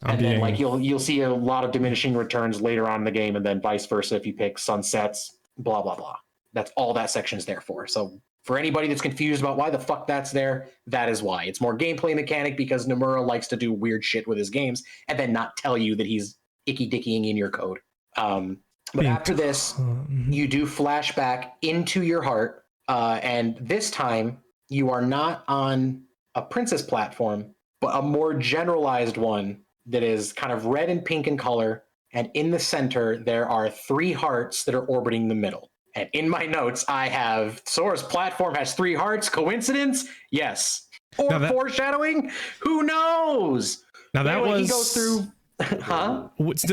And then like you'll see a lot of diminishing returns later on in the game, and then vice versa if you pick sunsets, blah blah blah. That's all that section is there for. So for anybody that's confused about why the fuck that's there, that is why. It's more gameplay mechanic because Nomura likes to do weird shit with his games and then not tell you that he's icky-dickying in your code. But after this, you do flashback into your heart, and this time you are not on a princess platform, but a more generalized one that is kind of red and pink in color, and in the center there are 3 hearts that are orbiting the middle. And in my notes, I have Sora's platform has 3 hearts. Coincidence? Yes. Or foreshadowing? Who knows? Now that anyway, was... he goes through... Huh?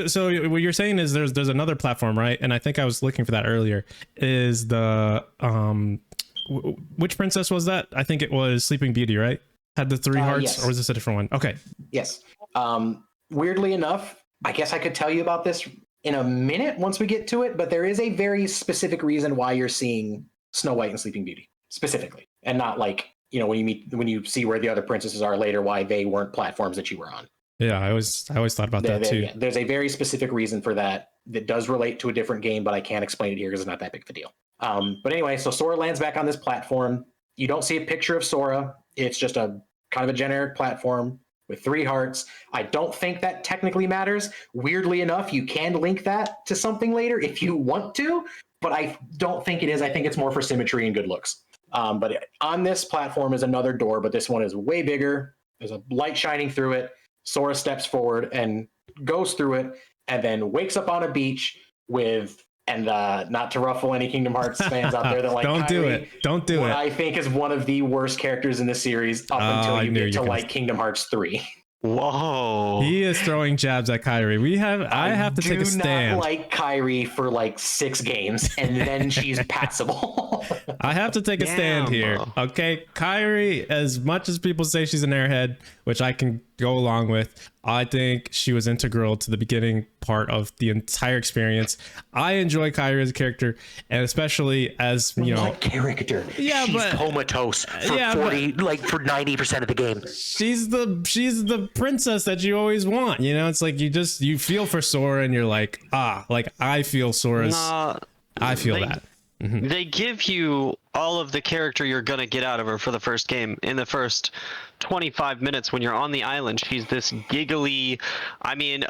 So what you're saying is there's another platform, right? And I think I was looking for that earlier. Is the which princess was that? I think it was Sleeping Beauty, right? Had the 3 hearts, yes. Or was this a different one? Okay. Yes. Weirdly enough, I guess I could tell you about this in a minute once we get to it, but there is a very specific reason why you're seeing Snow White and Sleeping Beauty specifically, and not like, you know, when you see where the other princesses are later, why they weren't platforms that you were on. Yeah, I always thought about that too. Yeah, there's a very specific reason for that does relate to a different game, but I can't explain it here because it's not that big of a deal. But anyway, so Sora lands back on this platform. You don't see a picture of Sora. It's just a kind of a generic platform with 3 hearts. I don't think that technically matters. Weirdly enough, you can link that to something later if you want to, but I don't think it is. I think it's more for symmetry and good looks. But on this platform is another door, but this one is way bigger. There's a light shining through it. Sora steps forward and goes through it, and then wakes up on a beach with, and not to ruffle any Kingdom Hearts fans out there that like don't Kairi, don't do it. I think is one of the worst characters in the series up until you get to like Kingdom Hearts 3. Whoa. He is throwing jabs at Kairi. I have to take a stand. I do not like Kairi for like 6 games, and then she's passable. I have to take a stand here. Okay, Kairi, as much as people say she's an airhead, which I can go along with, I think she was integral to the beginning part of the entire experience. I enjoy Kairi as a character, and especially as, you know, like character. Yeah, she's comatose for for 90% of the game. She's the princess that you always want. You know, it's like you feel for Sora, and you're like, I feel Sora's. I feel that. Mm-hmm. They give you all of the character you're gonna get out of her for the first game. In the first 25 minutes when you're on the island, she's this giggly, I mean,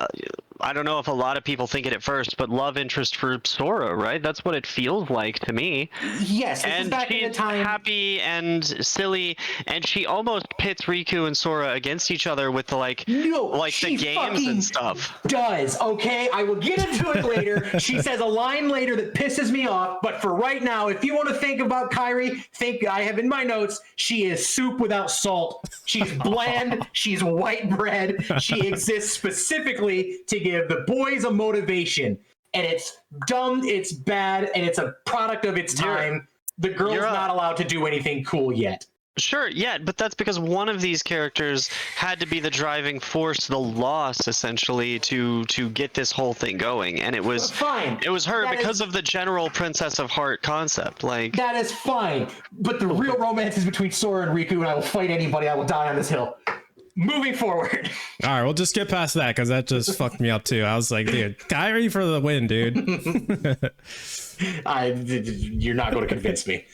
I don't know if a lot of people think it at first, but love interest for Sora, right? That's what it feels like to me. Yes, this and is back she's in the time happy and silly, and she almost pits Riku and Sora against each other with the games and stuff. Does, okay? I will get into it later. She says a line later that pisses me off, but for right now, if you want to think about Kairi, I have in my notes, she is soup without salt. She's bland. She's white bread. She exists specifically to give the boys a motivation, and it's dumb, it's bad, and it's a product of its time. The girl's not allowed to do anything cool yet. Sure, yeah, but that's because one of these characters had to be the driving force, the loss, essentially, to get this whole thing going, and it was fine. It was her because of the general Princess of Heart concept. Like, that is fine, but the real romance is between Sora and Riku, and I will fight anybody. I will die on this hill. Moving forward. All right, we'll just get past that because that just fucked me up too. I was like, dude, Kairi for the win, dude. You're not going to convince me.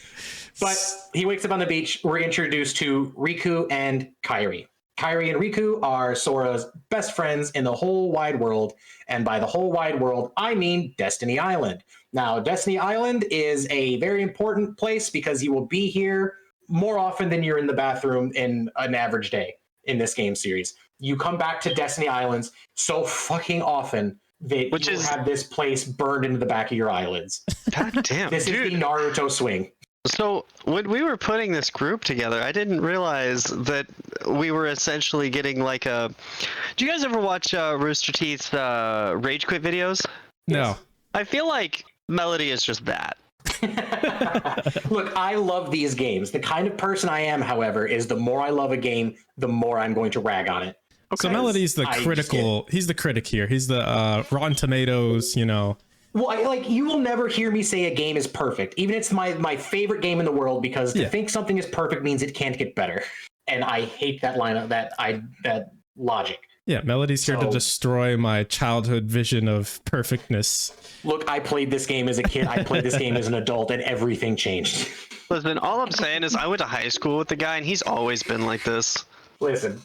But he wakes up on the beach. We're introduced to Riku and Kairi. Kairi and Riku are Sora's best friends in the whole wide world. And by the whole wide world, I mean Destiny Island. Now, Destiny Island is a very important place because you will be here more often than you're in the bathroom in an average day in this game series. You come back to Destiny Islands so fucking often that you have this place burned into the back of your eyelids. God damn, this is the Naruto swing. So when we were putting this group together, I didn't realize that we were essentially getting like a... Do you guys ever watch Rooster Teeth's Rage Quit videos? No. Yes. I feel like Melody is just that. Look, I love these games. The kind of person I am, however, is the more I love a game, the more I'm going to rag on it. So Melody's the critical. He's the critic here. He's the Rotten Tomatoes. You know. Well, like you will never hear me say a game is perfect, even if it's my favorite game in the world, because to think something is perfect means it can't get better, and I hate that line of that logic. Yeah, Melody's here to destroy my childhood vision of perfectness. Look, I played this game as a kid. I played this game as an adult, and everything changed. Listen, all I'm saying is I went to high school with the guy, and he's always been like this. Listen.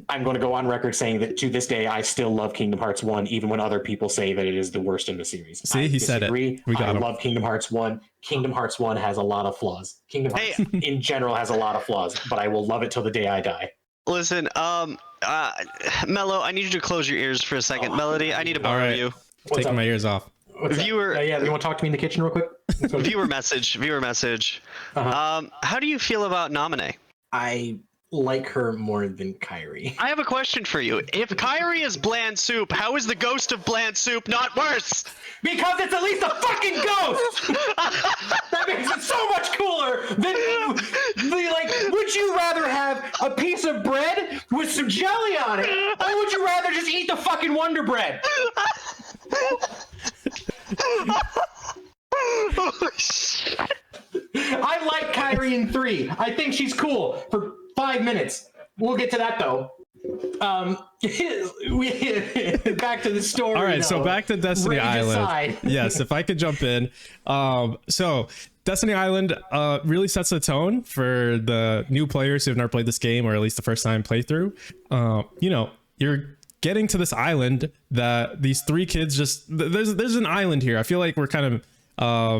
I'm going to go on record saying that to this day, I still love Kingdom Hearts 1, even when other people say that it is the worst in the series. See, he said it. We got him. I love Kingdom Hearts 1. Kingdom Hearts 1 has a lot of flaws. Kingdom Hearts in general has a lot of flaws, but I will love it till the day I die. Listen, Mello, I need you to close your ears for a second. Melody, I need to borrow you. Taking my ears off. Viewer, you want to talk to me in the kitchen real quick? Viewer message. How do you feel about Naminé? I like her more than Kairi. I have a question for you. If Kairi is bland soup, how is the ghost of bland soup not worse? Because it's at least a fucking ghost! That makes it so much cooler than would you rather have a piece of bread with some jelly on it, or would you rather just eat the fucking Wonder Bread? Oh, shit. I like Kairi in 3. I think she's cool for 5 minutes. We'll get to that though. Back to the story. All right, though. So back to Destiny Island. Aside. Yes, if I could jump in. So Destiny Island really sets the tone for the new players who have never played this game, or at least the first time playthrough. You know, you're getting to this island that these 3 kids just there's an island here. I feel like we're kind of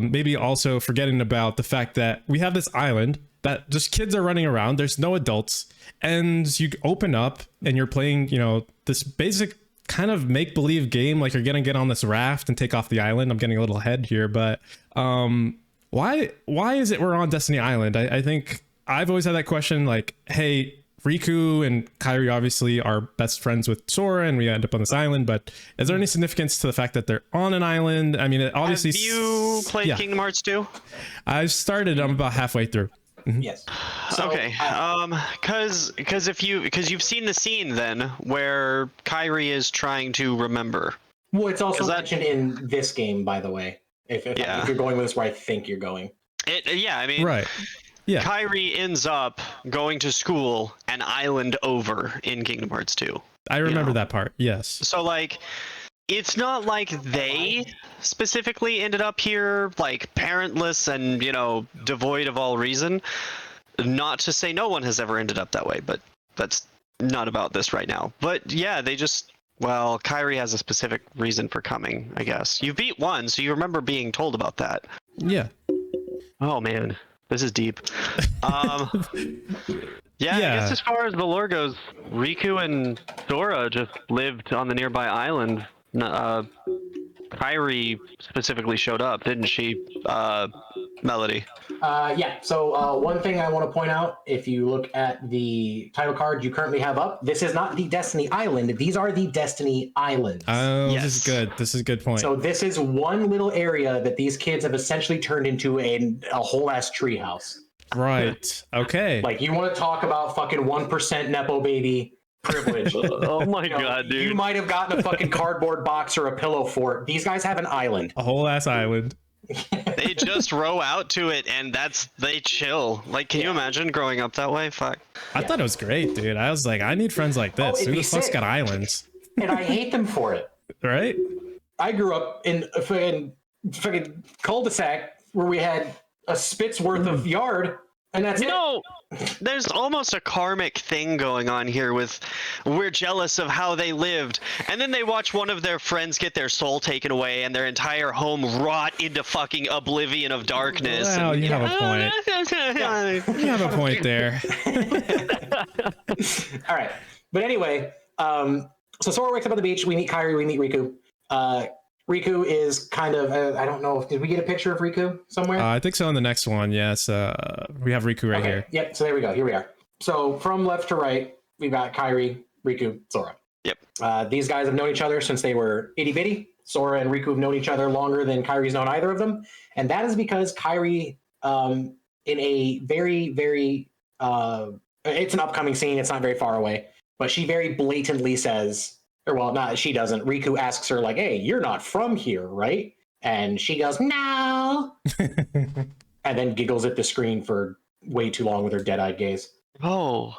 maybe also forgetting about the fact that we have this island that just kids are running around. There's no adults, and you open up and you're playing, you know, this basic kind of make-believe game. Like you're gonna get on this raft and take off the island. I'm getting a little ahead here, but why is it we're on Destiny Island? I think I've always had that question, like, hey, Riku and Kairi obviously are best friends with Sora, and we end up on this island, but is there any significance to the fact that they're on an island? I mean, it obviously... Have you played Kingdom Hearts 2? I've started. I'm about halfway through. Yes. So, okay. Because you've seen the scene then where Kairi is trying to remember. Well, it's also mentioned in this game, by the way. If you're going with this where I think you're going. I mean, right. Yeah. Kairi ends up going to school an island over in Kingdom Hearts 2. I remember that part. Yes. So like, it's not like they specifically ended up here like parentless and, you know, devoid of all reason. Not to say no one has ever ended up that way, but that's not about this right now. But yeah, they just, well, Kairi has a specific reason for coming, I guess. You beat 1, so you remember being told about that. Yeah. Oh man, this is deep. Yeah, I guess as far as the lore goes, Riku and Sora just lived on the nearby island. Kairi specifically showed up, didn't she, Melody? Yeah, so one thing I want to point out, if you look at the title card you currently have up, this is not the Destiny Island. These are the Destiny Islands. Oh, yes. This is good. This is a good point. So this is one little area that these kids have essentially turned into a whole-ass treehouse. Right. Okay. Like, you want to talk about fucking 1% Nepo baby privilege. Oh my god, dude. You might have gotten a fucking cardboard box or a pillow fort. These guys have an island. A whole ass island. They just row out to it and they chill. Like, can you imagine growing up that way? Fuck. I thought it was great, dude. I was like, I need friends like this. Who the fuck's got islands? And I hate them for it. Right? I grew up in a fucking cul-de-sac where we had a spit's worth of yard, and that's it. No, there's almost a karmic thing going on here with we're jealous of how they lived, and then they watch one of their friends get their soul taken away and their entire home rot into fucking oblivion of darkness. Well, you have a point. You have a point there. All right. But anyway, so Sora wakes up on the beach. We meet Kairi. We meet Riku. Riku is kind of, I don't know, did we get a picture of Riku somewhere? I think so in the next one, yes. We have Riku right here. Yep, so there we go. Here we are. So from left to right, we've got Kairi, Riku, Sora. Yep. These guys have known each other since they were itty-bitty. Sora and Riku have known each other longer than Kairi's known either of them. And that is because Kairi, in a very, very it's an upcoming scene. It's not very far away, but she very blatantly says, or well, not she doesn't. Riku asks her like, "Hey, you're not from here, right?" And she goes, "No," and then giggles at the screen for way too long with her dead-eyed gaze. Oh.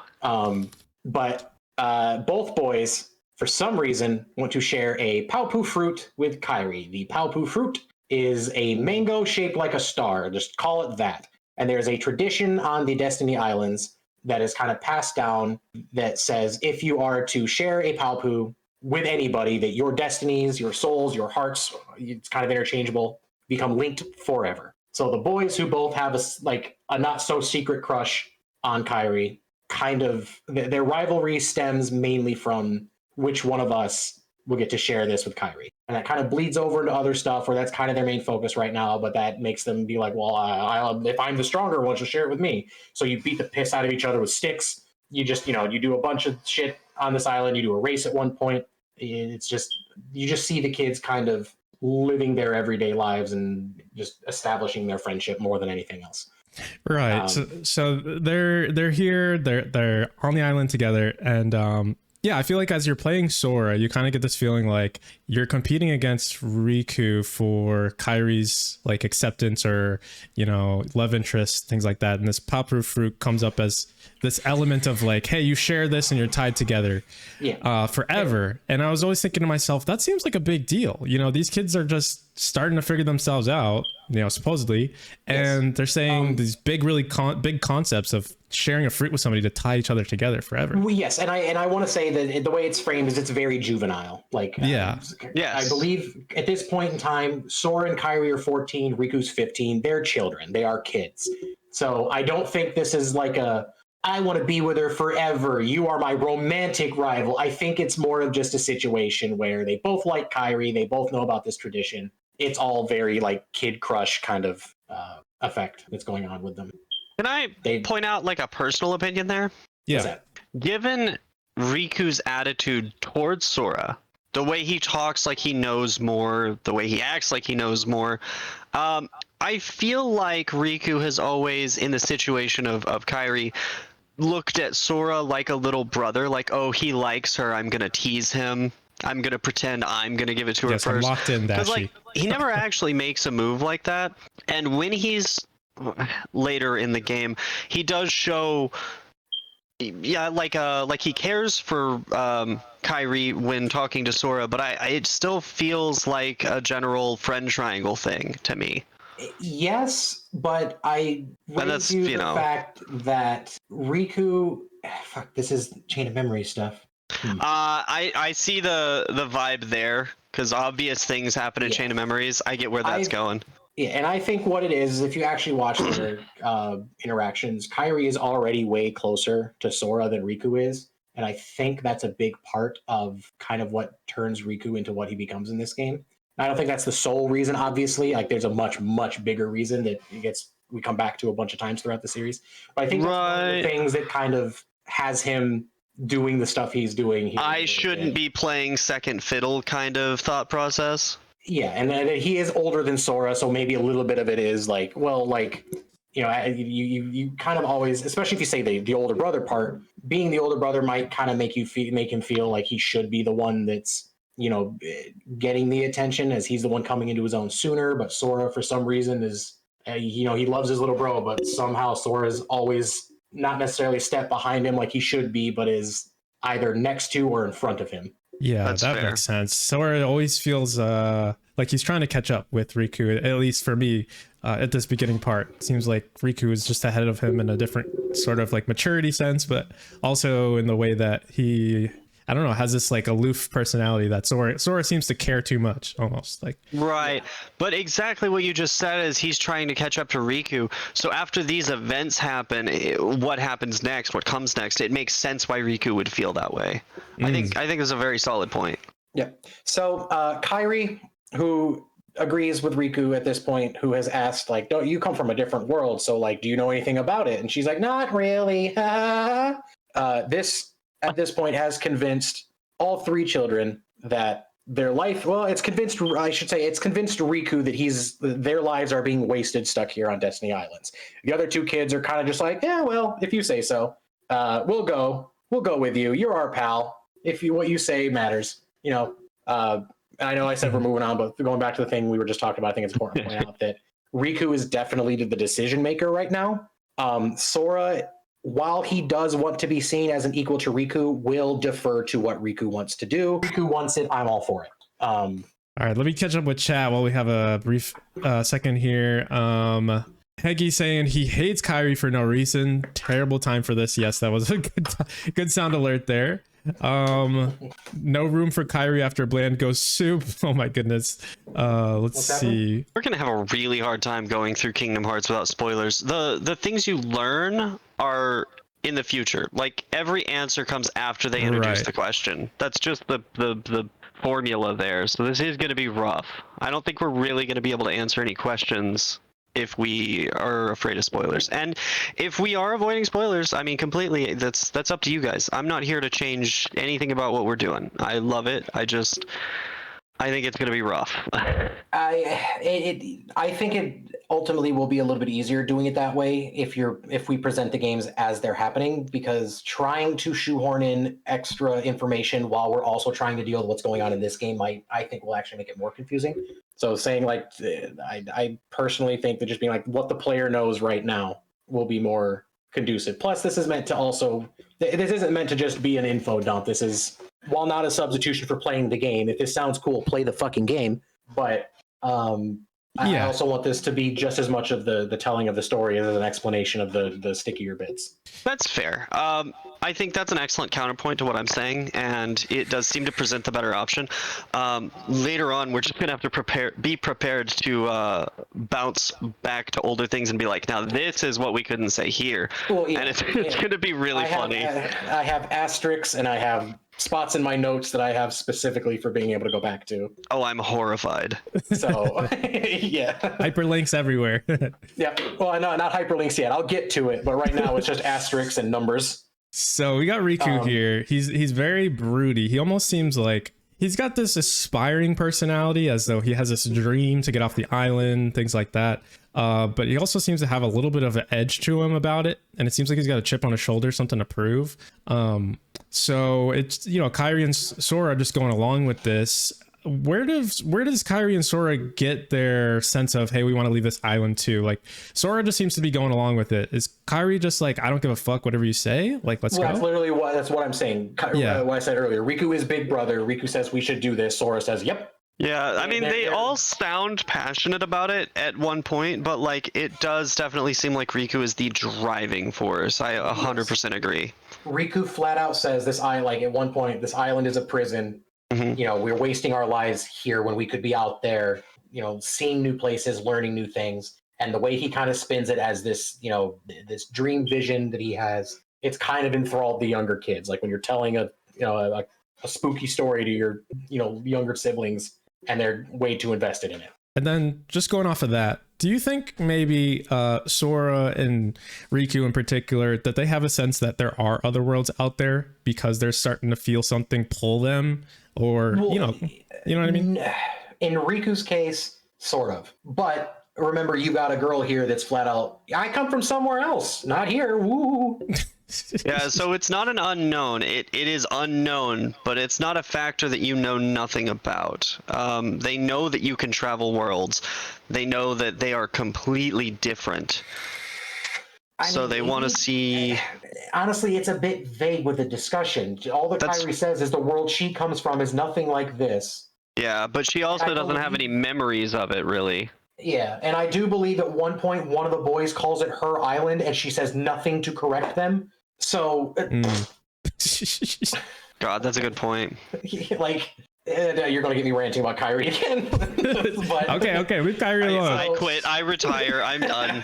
But both boys, for some reason, want to share a Paupu fruit with Kairi. The Paupu fruit is a mango shaped like a star. Just call it that. And there's a tradition on the Destiny Islands that is kind of passed down that says if you are to share a Paupu with anybody, that your destinies, your souls, your hearts, it's kind of interchangeable, become linked forever. So the boys who both have a not so secret crush on Kairi, kind of their rivalry stems mainly from which one of us will get to share this with Kairi. And that kind of bleeds over into other stuff where that's kind of their main focus right now, but that makes them be like, well, if I'm the stronger one, she'll share it with me. So you beat the piss out of each other with sticks. You just, you do a bunch of shit on this island. You do a race at one point. It's just, you just see the kids kind of living their everyday lives and just establishing their friendship more than anything else. Right. So they're here, they're on the island together, and yeah, I feel like as you're playing Sora, you kind of get this feeling like you're competing against Riku for Kairi's like acceptance or, love interest, things like that. And this Paupu fruit comes up as this element of like, hey, you share this and you're tied together forever. And I was always thinking to myself, that seems like a big deal. These kids are just starting to figure themselves out, supposedly. And they're saying these big, really big concepts of sharing a fruit with somebody to tie each other together forever. Well, yes, and I want to say that the way it's framed is it's very juvenile. Like, yes. I believe at this point in time, Sora and Kairi are 14, Riku's 15. They're children. They are kids. So I don't think this is like I want to be with her forever. You are my romantic rival. I think it's more of just a situation where they both like Kairi. They both know about this tradition. It's all very like kid crush kind of effect that's going on with them. Can I point out like a personal opinion there? Yeah. Given Riku's attitude towards Sora, the way he talks like he knows more, the way he acts like he knows more, I feel like Riku has always, in the situation of Kairi, looked at Sora like a little brother, like, oh, he likes her, I'm gonna tease him. I'm gonna pretend I'm gonna give it to her first. I'm locked in, because like he never actually makes a move like that, and when he's later in the game, he does show, like he cares for Kairi when talking to Sora, but it still feels like a general friend triangle thing to me. Yes, but I raise you the fact that Riku. Fuck, this is Chain of Memory stuff. I see the vibe there, because obvious things happen in Chain of Memories. I get where that's going. Yeah, and I think what it is if you actually watch their interactions, Kairi is already way closer to Sora than Riku is. And I think that's a big part of kind of what turns Riku into what he becomes in this game. I don't think that's the sole reason, obviously. Like, there's a much, much bigger reason that we come back to a bunch of times throughout the series. But I think that's one of the things that kind of has him doing the stuff he's doing. I shouldn't be playing second fiddle kind of thought process. Yeah, and he is older than Sora, so maybe a little bit of it is like, well, like, you kind of always, especially if you say the older brother part, being the older brother might kind of make him feel like he should be the one that's, getting the attention, as he's the one coming into his own sooner. But Sora, for some reason, is, he loves his little bro, but somehow Sora's always not necessarily a step behind him like he should be, but is either next to or in front of him. Yeah, that's that fair. Makes sense. Sora always feels like he's trying to catch up with Riku, at least for me, at this beginning part. Seems like Riku is just ahead of him in a different sort of like maturity sense, but also in the way that he, I don't know, has this like aloof personality that Sora seems to care too much, almost like. Right, but exactly what you just said is he's trying to catch up to Riku. So after these events happen, what happens next? What comes next? It makes sense why Riku would feel that way. I think it's a very solid point. Yeah. So Kairi, who agrees with Riku at this point, who has asked, like, don't you come from a different world? So like, do you know anything about it? And she's like, not really. This at this point has convinced all three children that their life, it's convinced Riku that their lives are being wasted stuck here on Destiny Islands. The other two kids are kind of just like, yeah, well, if you say so. we'll go with you. You're our pal. If what you say matters, I know I said we're moving on, but going back to the thing we were just talking about, I think it's important to point out that Riku is definitely the decision maker right now. Sora, while he does want to be seen as an equal to Riku, will defer to what Riku wants to do. Riku wants it. I'm all for it. All right, let me catch up with chat while we have a brief second here. Heggy saying he hates Kairi for no reason. Terrible time for this. Yes, that was a good sound alert there. No room for Kairi after Bland goes soup. Oh my goodness. Let's see. We're gonna have a really hard time going through Kingdom Hearts without spoilers. The things you learn are in the future. Like every answer comes after they introduce the question. That's just the formula there. So this is gonna be rough. I don't think we're really gonna be able to answer any questions if we are afraid of spoilers. And if we are avoiding spoilers, I mean, completely, that's up to you guys. I'm not here to change anything about what we're doing. I love it. I think it's going to be rough. I think it ultimately will be a little bit easier doing it that way if we present the games as they're happening, because trying to shoehorn in extra information while we're also trying to deal with what's going on in this game, I think will actually make it more confusing. So saying like, I personally think that just being like what the player knows right now will be more conducive. Plus, this is meant to also, this isn't meant to just be an info dump. This is, while not a substitution for playing the game, if this sounds cool, play the fucking game. But I also want this to be just as much of the telling of the story as an explanation of the stickier bits. That's fair. I think that's an excellent counterpoint to what I'm saying, and it does seem to present the better option. Later on, we're just gonna have to be prepared to bounce back to older things and be like, now this is what we couldn't say here, and it's gonna be really funny. I have asterisks and I have spots in my notes that I have specifically for being able to go back to. Oh, I'm horrified. So, yeah. Hyperlinks everywhere. Yeah. Well, no, not hyperlinks yet. I'll get to it, but right now it's just asterisks and numbers. So we got Riku here. He's very broody. He almost seems like he's got this aspiring personality, as though he has this dream to get off the island, things like that. But he also seems to have a little bit of an edge to him about it, and it seems like he's got a chip on his shoulder, something to prove. So it's, Kairi and Sora are just going along with this. Where does Kairi and Sora get their sense of, hey, we want to leave this island too? Like, Sora just seems to be going along with it. Is Kairi just like, I don't give a fuck, whatever you say? Like, let's go. That's literally that's what I'm saying. What I said earlier. Riku is big brother. Riku says we should do this. Sora says, yep. Yeah, I mean, they all sound passionate about it at one point, but like, it does definitely seem like Riku is the driving force. I 100% agree. Riku flat out says this island, like at one point, this island is a prison. Mm-hmm. We're wasting our lives here when we could be out there, seeing new places, learning new things. And the way he kind of spins it as this, this dream vision that he has, it's kind of enthralled the younger kids. Like when you're telling a spooky story to your, younger siblings, and they're way too invested in it. And then just going off of that, do you think maybe Sora and Riku in particular, that they have a sense that there are other worlds out there because they're starting to feel something pull them? Or, you know what I mean? In Riku's case, sort of. But remember, you got a girl here that's flat out, I come from somewhere else, not here. Woo. Yeah, so it's not an unknown. It is unknown, but it's not a factor that you know nothing about. They know that you can travel worlds. They know that they are completely different. So they want to see... Honestly, it's a bit vague with the discussion. All that Kairi says is the world she comes from is nothing like this. Yeah, but she also doesn't have any memories of it, really. Yeah, and I do believe at one point one of the boys calls it her island, and she says nothing to correct them. So... God, that's a good point. Like... you're going to get me ranting about Kairi again. But, okay, leave Kairi alone. I quit. I retire. I'm done.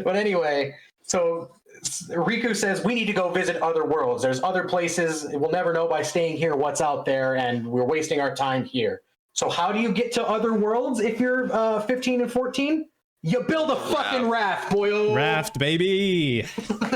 But anyway, so Riku says, we need to go visit other worlds. There's other places. We'll never know by staying here what's out there, and we're wasting our time here. So how do you get to other worlds if you're 15 and 14? You build a fucking raft, boyo. Raft, baby.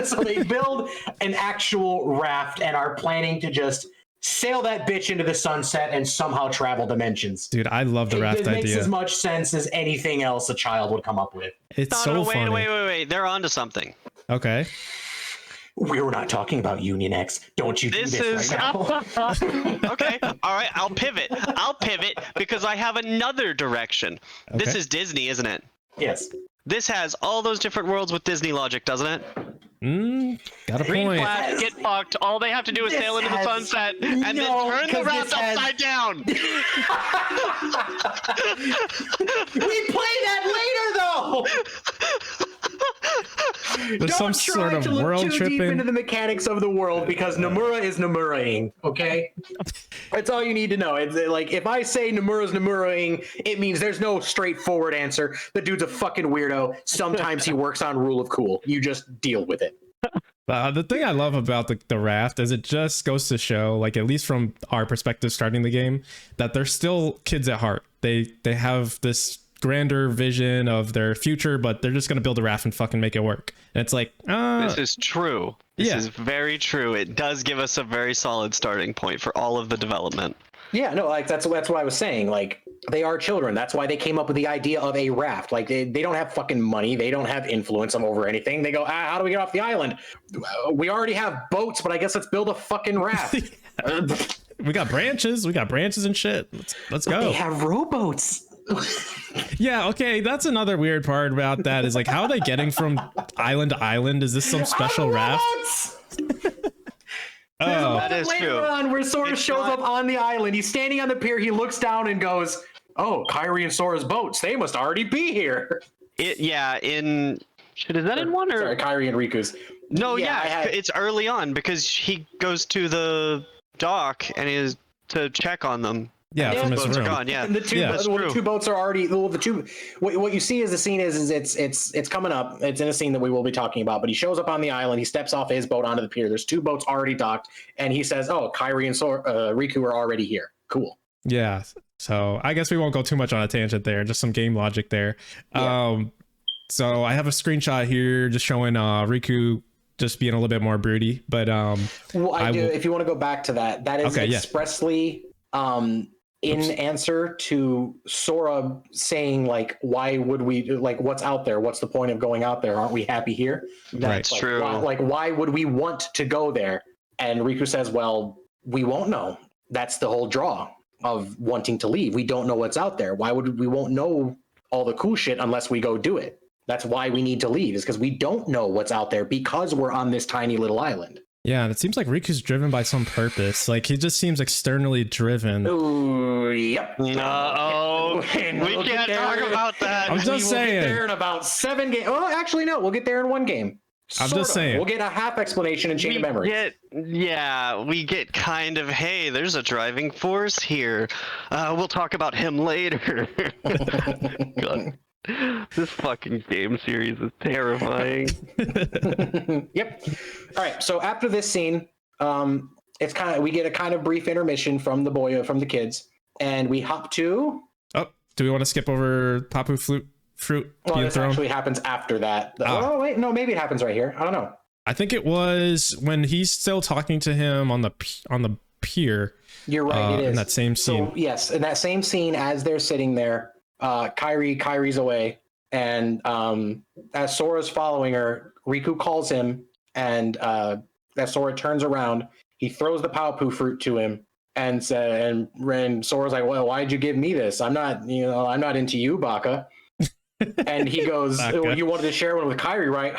So they build an actual raft and are planning to just sail that bitch into the sunset and somehow travel dimensions. Dude, I love the raft idea. It makes as much sense as anything else a child would come up with. It's so funny. Wait. They're onto something. Okay. We're not talking about Union X. Don't you do this right now. Okay, all right, I'll pivot because I have another direction. Okay. This is Disney, isn't it? Yes. This has all those different worlds with Disney logic, doesn't it? Got a Green point. flag, get fucked. All they have to do is This sail into the has- sunset and then No, turn the 'cause raft this has- upside down. We play that later, though. There's some Don't try sort of to look world too deep tripping. into the mechanics of the world because Nomura is Nomuraing. Okay, that's all you need to know. It's like if I say Nomura's Nomuraing, it means there's no straightforward answer. The dude's a fucking weirdo. Sometimes he works on rule of cool. You just deal with it. The thing I love about the raft is it just goes to show, like at least from our perspective starting the game, that they're still kids at heart. They have this grander vision of their future, but they're just gonna build a raft and fucking make it work. And it's like, This is true. This Yeah. is very true. It does give us a very solid starting point for all of the development. Yeah, no, like that's what I was saying. Like they are children. That's why they came up with the idea of a raft. Like they don't have fucking money. They don't have influence over anything. They go, how do we get off the island? We already have boats, but I guess let's build a fucking raft. we got branches and shit. Let's go. They have rowboats. Yeah, okay, that's another weird part about that is like, how are they getting from island to island? Is this some special raft? Oh, That is later true. on where Sora It's shows not- up on the island. He's standing on the pier. He looks down and goes, "Oh, Kairi and Sora's boats. They must already be here." Is that in one or? Sorry, Kairi and Riku's. No, Yeah, I had- it's early on because he goes to the dock and is to check on them. yeah, Yeah, from his Boats are room. gone. Yeah, And the two, Yeah. That's well, true. the two boats are already. Well, the two. What you see is the scene is it's coming up. It's in a scene that we will be talking about. But he shows up on the island. He steps off his boat onto the pier. There's two boats already docked, and he says, "Oh, Kairi and Riku are already here. Cool." Yeah, so I guess we won't go too much on a tangent there, just some game logic there. Yeah. So I have a screenshot here just showing Riku just being a little bit more broody, but Well, I do. will- If you want to go back to that, that is Okay, yeah. expressly in answer to Sora saying like, "Why would we like? What's out there? What's the point of going out there? Aren't we happy here?" That's Like, true. why would we want to go there? And Riku says, "Well, we won't know. That's the whole draw of wanting to leave. We don't know what's out there. We won't know all the cool shit unless we go do it. That's why we need to leave, is because we don't know what's out there because we're on this tiny little island." yeah, and it seems like Riku's driven by some purpose. Like he just seems externally driven. Ooh, yep. No, And we we'll get can't talk there. about that. I'm just We will saying. get there in about 7 games. Oh, actually, no. We'll get there in 1 game. I'm Sort just of. saying. We'll get a half explanation in Chain of Memories. We get kind of, hey, there's a driving force here. We'll talk about him later. God. This fucking game series is terrifying. Yep. All right. So after this scene, it's we get a kind of brief intermission from the kids, and we hop to. Oh, do we want to skip over Papu fruit Well, being this thrown? actually happens after that. Ah. Oh wait, no, maybe it happens right here. I don't know. I think it was when he's still talking to him on the pier. You're right. It is in that same scene. So yes, in that same scene, as they're sitting there, Kairi's away, and as Sora's following her, Riku calls him, and as Sora turns around, he throws the Paopu fruit to him, and Sora's like, "Well, why'd you give me this? I'm not into you, Baka." And he goes, Baka. "Oh, you wanted to share one with Kairi, right?"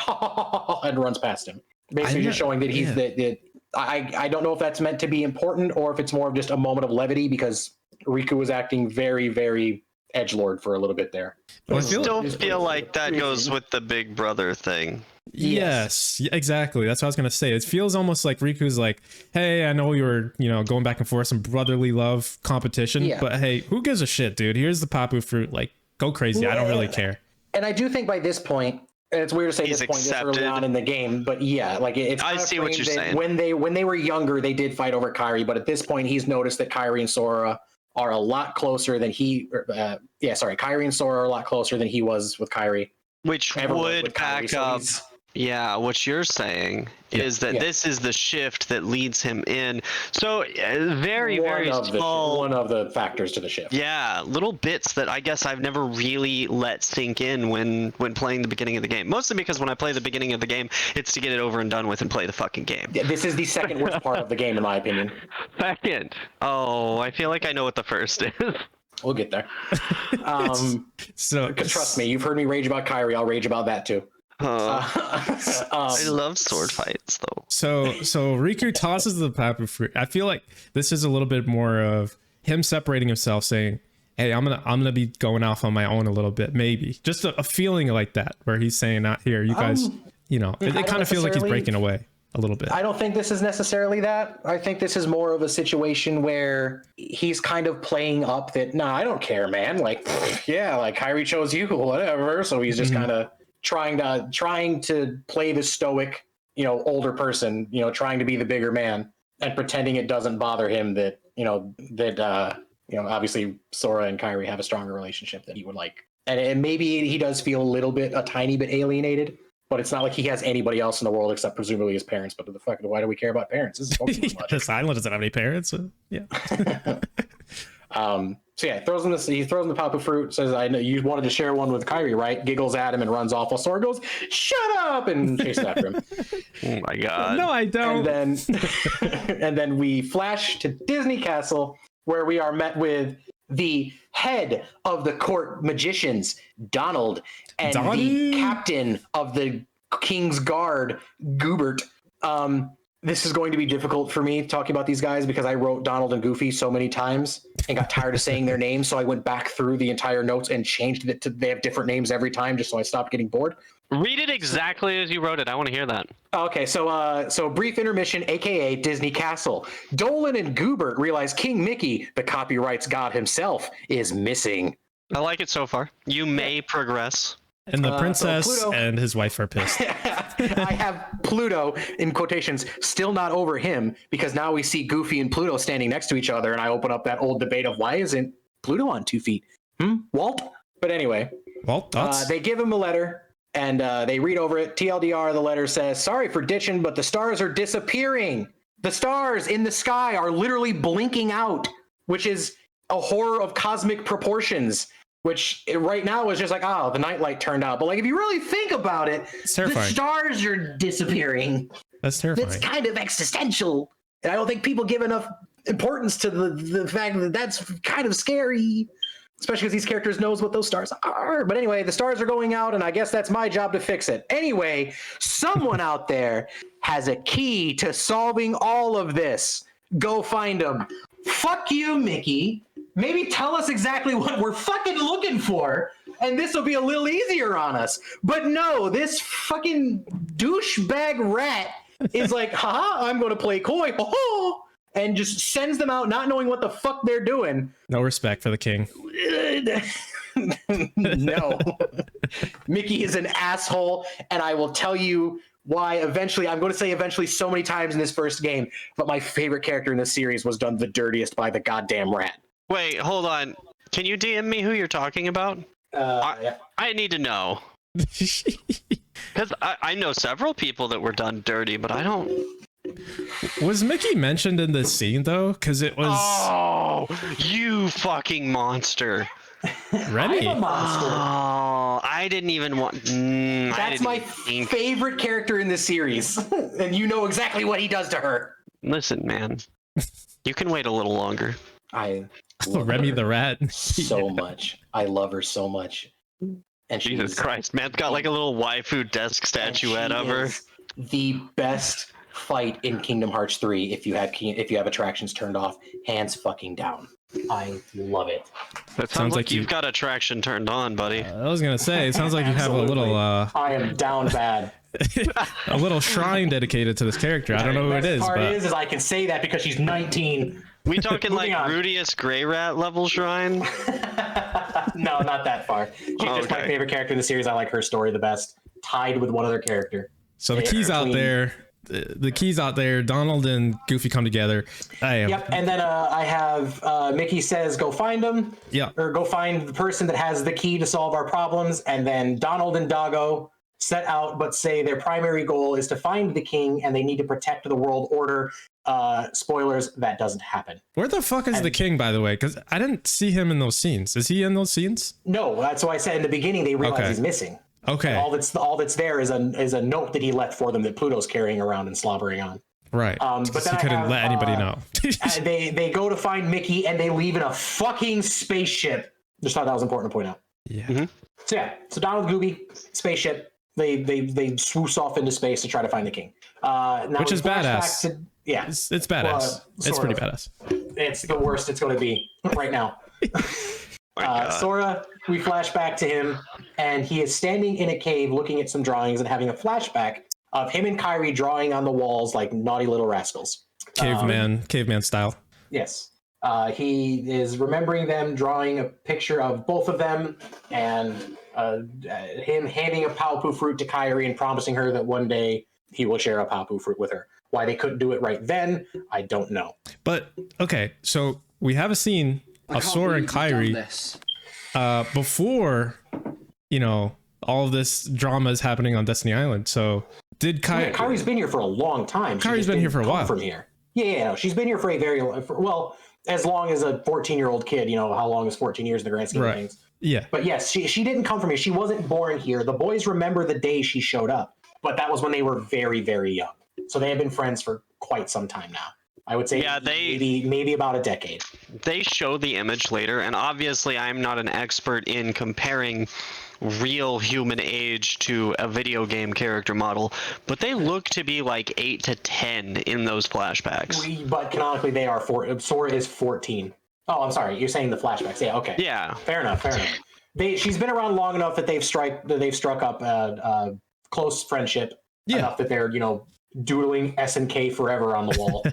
And runs past him, basically just showing that he's that. I don't know if that's meant to be important or if it's more of just a moment of levity, because Riku was acting very, very edgelord for a little bit there. Well, I I feel- still feel like that goes with the big brother thing. Yes, exactly. That's what I was gonna say. It feels almost like Riku's like, "Hey, I know you were, going back and forth, some brotherly love competition, Yeah. but hey, who gives a shit, dude? Here's the Papu fruit. Like, go crazy. I don't really care." And I do think by this point, and it's weird to say He's this point this early accepted. on in the game, but yeah, like it's. I kind of see what framed you're that saying. When they were younger, they did fight over Kairi, but at this point, he's noticed that Kairi and Sora are a lot closer than Kairi and Sora are a lot closer than he was with Kairi. Which Ever was would with Kairi, back so up he's- Yeah, what you're saying is that this is the shift that leads him in. So very small. One of the factors to the shift. Yeah, little bits that I guess I've never really let sink in when playing the beginning of the game. Mostly because when I play the beginning of the game, it's to get it over and done with and play the fucking game. Yeah, this is the second worst part of the game, in my opinion. Second. Oh, I feel like I know what the first is. We'll get there. So, trust me, you've heard me rage about Kairi. I'll rage about that too. I love sword fights though. So Riku tosses the papu fruit. I feel like this is a little bit more of him separating himself, saying, "Hey, I'm gonna be going off on my own a little bit, maybe." Just a feeling like that, where he's saying, "Not here, you guys." It kind of feels like he's breaking away a little bit. I don't think this is necessarily that. I think this is more of a situation where he's kind of playing up that, nah, I don't care, man. Like, yeah, like Kairi chose you, whatever. So he's just kind of trying to play the stoic, older person, trying to be the bigger man and pretending it doesn't bother him that obviously Sora and Kairi have a stronger relationship that he would like. And maybe he does feel a tiny bit alienated, but it's not like he has anybody else in the world except presumably his parents. But why do we care about parents? This is Pokemon. This island doesn't have any parents. Yeah. So yeah, he throws him the papu fruit, says, I know you wanted to share one with Kairi, right? Giggles at him and runs off while Sora goes, shut up, and chases after him. Oh my god. No, I don't. And then we flash to Disney Castle, where we are met with the head of the court magicians, Donald, and Donny? the captain of the King's Guard, Goobert. This is going to be difficult for me talking about these guys because I wrote Donald and Goofy so many times and got tired of saying their names. So I went back through the entire notes and changed it to they have different names every time just so I stopped getting bored. Read it exactly as you wrote it. I want to hear that. Okay, so brief intermission, aka Disney Castle. Dolan and Goobert realize King Mickey, the copyrights god himself, is missing. I like it so far. You may progress. And the princess Pluto, and his wife are pissed. I have Pluto, in quotations, still not over him, because now we see Goofy and Pluto standing next to each other, and I open up that old debate of why isn't Pluto on 2 feet? Walt? But anyway, Walt, thoughts? they give him a letter, and they read over it. TLDR, the letter says, sorry for ditching, but the stars are disappearing. The stars in the sky are literally blinking out, which is a horror of cosmic proportions. Which right now is just like, oh, the nightlight turned out. But like, if you really think about it, the stars are disappearing. That's terrifying. That's kind of existential. And I don't think people give enough importance to the fact that that's kind of scary, especially because these characters knows what those stars are. But anyway, the stars are going out, and I guess that's my job to fix it. Anyway, someone out there has a key to solving all of this. Go find them. Fuck you, Mickey. Maybe tell us exactly what we're fucking looking for, and this will be a little easier on us. But no, this fucking douchebag rat is like, haha, I'm going to play coy, and just sends them out not knowing what the fuck they're doing. No respect for the king. No. Mickey is an asshole, and I will tell you why eventually. I'm going to say eventually so many times in this first game, but my favorite character in this series was done the dirtiest by the goddamn rat. Wait, hold on. Can you DM me who you're talking about? Yeah. I need to know. Because I know several people that were done dirty, but I don't... Was Mickey mentioned in this scene, though? Because it was... Oh, you fucking monster. Remy. I'm a monster. Oh, I didn't even want... That's my favorite character in this series. And you know exactly what he does to her. Listen, man. You can wait a little longer. I Remy the rat. So much. I love her so much. And Jesus Christ, man's got like a little waifu desk statuette of her. The best fight in Kingdom Hearts 3 if you have attractions turned off, hands fucking down. I love it. That sounds like you've got attraction turned on, buddy. I was gonna say, it sounds like you have a little I am down bad. A little shrine dedicated to this character. I don't know who it is, The but part is I can say that because she's 19. We talking like Rudius Grey Rat level shrine? No, not that far. She's just my favorite character in the series. I like her story the best, tied with one other character. So the key's out there. The key's out there. Donald and Goofy come together. Yep, and then I have Mickey says, go find them. Yeah. Or go find the person that has the key to solve our problems. And then Donald and Doggo set out, but say their primary goal is to find the king and they need to protect the world order. Spoilers, that doesn't happen. Where the fuck is the king, by the way? Because I didn't see him in those scenes. Is he in those scenes? No, that's why I said in the beginning they realize he's missing. Okay. All that's there is a note that he left for them that Pluto's carrying around and slobbering on. Right. But then he couldn't let anybody know. they go to find Mickey and they leave in a fucking spaceship. Just thought that was important to point out. Yeah. Mm-hmm. So Donald Gooby, spaceship. They swoosh off into space to try to find the king. Now which is badass. It's badass. Well, it's pretty badass. It's the worst it's going to be right now. Sora, we flash back to him, and he is standing in a cave looking at some drawings and having a flashback of him and Kairi drawing on the walls like naughty little rascals. Caveman style. Yes. He is remembering them, drawing a picture of both of them, and him handing a Paopu fruit to Kairi and promising her that one day he will share a Paopu fruit with her. Why they couldn't do it right then, I don't know. But, okay, so we have a scene of Sora and Kairi before, all of this drama is happening on Destiny Island. So did Kairi's been here for a long time. Kairi's been here for a while. From here. Yeah, she's been here for a very long, as long as a 14-year-old kid, how long is 14 years in the grand scheme of things? Yeah. But yes, she didn't come from here. She wasn't born here. The boys remember the day she showed up, but that was when they were very, very young. So they have been friends for quite some time now. I would say maybe about a decade. They show the image later, and obviously I'm not an expert in comparing real human age to a video game character model, but they look to be like 8 to 10 in those flashbacks. But canonically they are Sora is 14. Oh, I'm sorry. You're saying the flashbacks. Yeah, okay. Yeah. Fair enough. She's been around long enough that they've struck up a close friendship enough that they're, doodling SNK forever on the wall.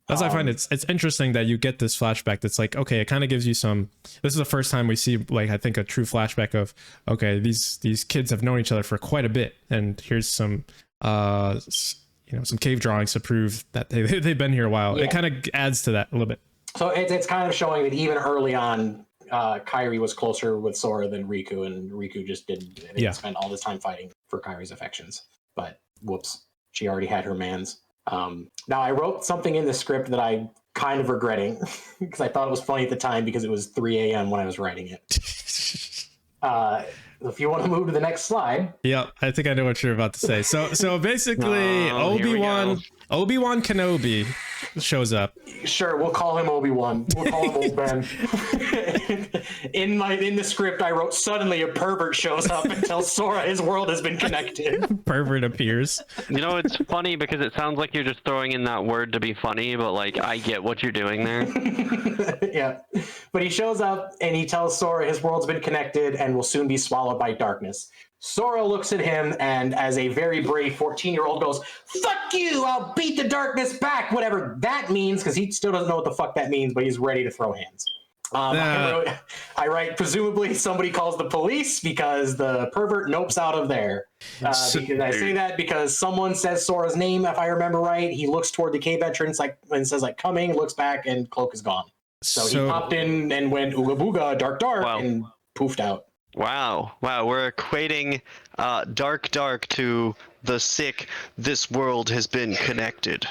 That's why I find it's interesting that you get this flashback that's like, okay, it kind of gives you this is the first time we see, like, I think a true flashback of, okay, these kids have known each other for quite a bit, and here's some some cave drawings to prove that they've been here a while. It kind of adds to that a little bit. So it's kind of showing that even early on, Kairi was closer with Sora than Riku, and Riku just didn't spend all this time fighting for Kairi's affections. But whoops, she already had her mans. Now I wrote something in the script that I kind of regretting because I thought it was funny at the time because it was 3 a.m. when I was writing it. If you want to move to the next slide. Yeah, I think I know what you're about to say. So basically, Obi-Wan Kenobi shows up. Sure, we'll call him Obi-Wan. We'll call him Old Ben. In the script, I wrote, suddenly a pervert shows up and tells Sora his world has been connected. Pervert appears. It's funny because it sounds like you're just throwing in that word to be funny, but like I get what you're doing there. Yeah, but he shows up and he tells Sora his world's been connected and will soon be swallowed by darkness. Sora looks at him and, as a very brave 14-year-old, goes, "Fuck you! I'll beat the darkness back!" Whatever that means, because he still doesn't know what the fuck that means, but he's ready to throw hands. I write, presumably somebody calls the police because the pervert nopes out of there. I say that because someone says Sora's name, if I remember right. He looks toward the cave entrance and says, coming, looks back, and Cloak is gone. So he popped in and went ooga booga, dark, and poofed out. Wow, we're equating dark to the sick. This world has been connected,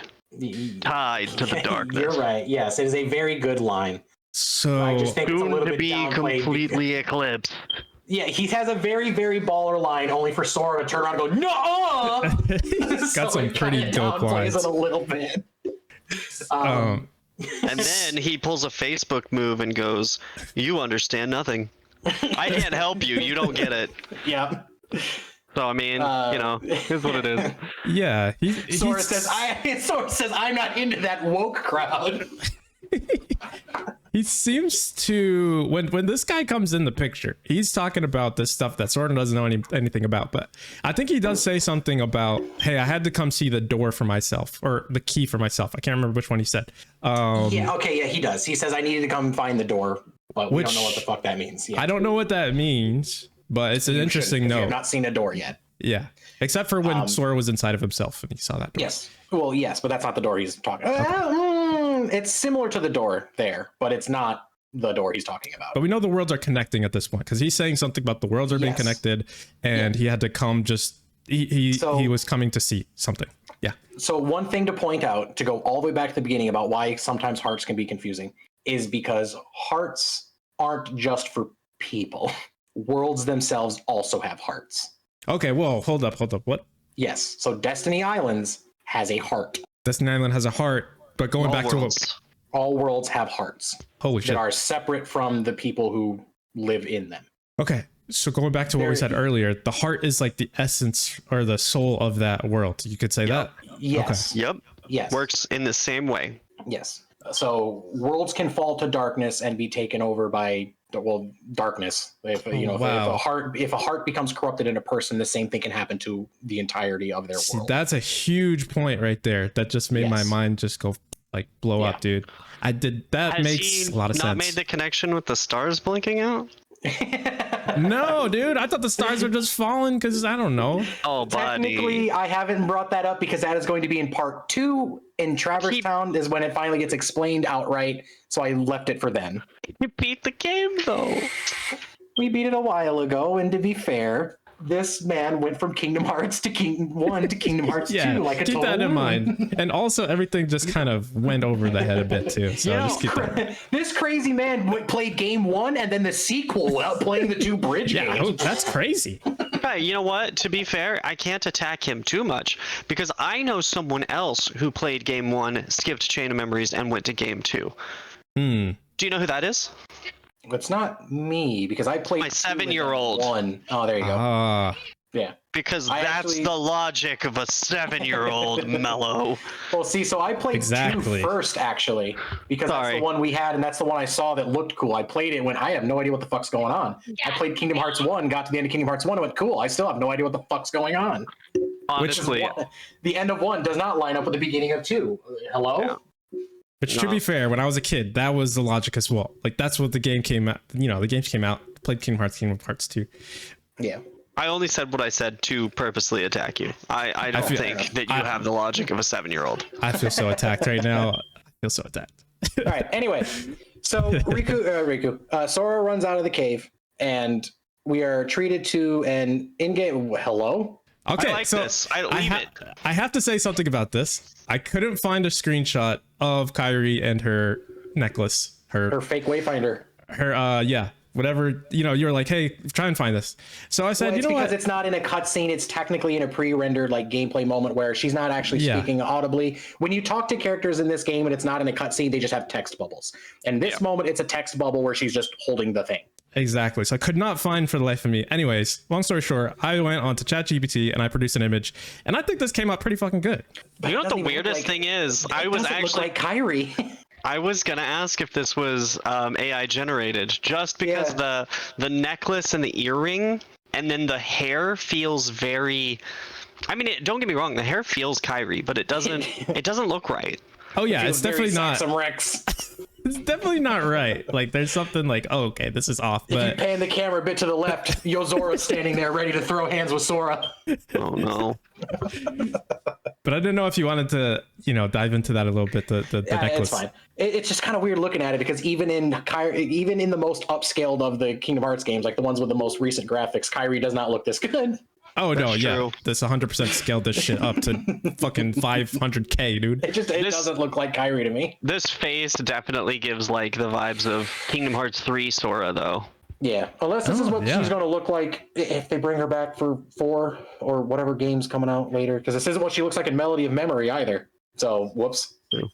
tied to the darkness. You're right. Yes, it is a very good line. So I just think it's a little bit be completely eclipsed. Yeah, he has a very, very baller line, only for Sora to turn around and go, "No!" He's got some pretty dope lines. It a little bit. And then he pulls a Facebook move and goes, "You understand nothing. I can't help you. You don't get it." Yeah. So I mean, here's what it is. Yeah. Sora says, "I'm not into that woke crowd." He seems to, when this guy comes in the picture, he's talking about this stuff that Sora doesn't know anything about. But I think he does say something about, hey, I had to come see the door for myself, or the key for myself. I can't remember which one he said. He does. He says, I needed to come find the door, but we don't know what the fuck that means. Yeah. I don't know what that means, but it's an interesting note. You have not seen a door yet. Yeah. Except for when Sora was inside of himself and he saw that door. Yes. Well, yes, but that's not the door he's talking about. It's similar to the door there, but it's not the door he's talking about. But we know the worlds are connecting at this point because he's saying something about the worlds are being connected, and he had to come just he was coming to see something. Yeah. So one thing to point out, to go all the way back to the beginning about why sometimes hearts can be confusing, is because hearts aren't just for people. Worlds themselves also have hearts. Okay, whoa, hold up. What? Yes. So Destiny Islands has a heart. Destiny Island has a heart, but going back to what? All worlds have hearts. Holy shit. That are separate from the people who live in them. Okay. So going back to what we said earlier, the heart is like the essence or the soul of that world. You could say that? Yes. Okay. Yep. Yes. Works in the same way. Yes. So worlds can fall to darkness and be taken over by darkness. If if a heart becomes corrupted in a person, the same thing can happen to the entirety of their world. That's a huge point right there. That just made my mind just go like blow up, dude. That makes a lot of sense. Not made the connection with the stars blinking out? No, dude. I thought the stars were just falling because I don't know. Oh, buddy. Technically, I haven't brought that up because that is going to be in part 2 in Traverse Town is when it finally gets explained outright. So I left it for then. You beat the game though. We beat it a while ago, and to be fair, this man went from Kingdom Hearts to Kingdom 1 to Kingdom Hearts 2 like a keep total that in woman. mind. And also everything just kind of went over the head a bit too. So just keep that. This crazy man played game 1 and then the sequel without playing the 2 bridge games. That's crazy. Hey, you know what? To be fair, I can't attack him too much because I know someone else who played game 1, skipped Chain of Memories, and went to game 2. Do you know who that is? It's not me because I played my 7-year-old. 1. Oh, there you go. Yeah. Because that's the logic of a 7-year-old, Mellow. Well, see, so I played 2 first, actually, because that's the one we had, and that's the one I saw that looked cool. I played it when I have no idea what the fuck's going on. I played Kingdom Hearts 1, got to the end of Kingdom Hearts 1, and went, cool, I still have no idea what the fuck's going on. Honestly. The end of 1 does not line up with the beginning of 2. Hello? Yeah. Which, to be fair, when I was a kid, that was the logic as well. Like, that's what the game came out. You know, the games came out, played Kingdom Hearts 2. Yeah. I only said what I said to purposely attack you. I don't think that you have the logic of a 7-year-old. I feel so attacked right now. I feel so attacked. All right. Anyway, so Sora runs out of the cave, and we are treated to an in-game. Hello. Okay, I like this. I have to say something about this. I couldn't find a screenshot of Kairi and her necklace. Her fake wayfinder. Whatever, you were like, hey, try and find this. So I said, because it's not in a cutscene. It's technically in a pre-rendered like gameplay moment where she's not actually speaking audibly. When you talk to characters in this game and it's not in a cutscene, they just have text bubbles. And this moment, it's a text bubble where she's just holding the thing. Exactly. So I could not find for the life of me. Anyways, long story short, I went on to ChatGPT and I produced an image, and I think this came out pretty fucking good. You know what the weirdest thing is? I was actually look like Kairi. I was gonna ask if this was AI generated, just because the necklace and the earring, and then the hair feels very. I mean, don't get me wrong, the hair feels Kairi, but it doesn't look right. Oh yeah, it's definitely not. Some Rex. It's definitely not right. Like there's something like, oh, okay, this is off. But if you pan the camera a bit to the left, Yozora's standing there ready to throw hands with Sora. Oh no. But I didn't know if you wanted to, dive into that a little bit. The necklace. It's fine. It's just kind of weird looking at it because even in the most upscaled of the Kingdom Hearts games, like the ones with the most recent graphics, Kairi does not look this good. Oh no, That's true. This 100% scaled this shit up to fucking 500K, dude. It doesn't look like Kairi to me. This face definitely gives like the vibes of Kingdom Hearts 3 Sora, though. Yeah, unless this is what she's going to look like if they bring her back for 4 or whatever game's coming out later. Because this isn't what she looks like in Melody of Memory either. So, whoops. True.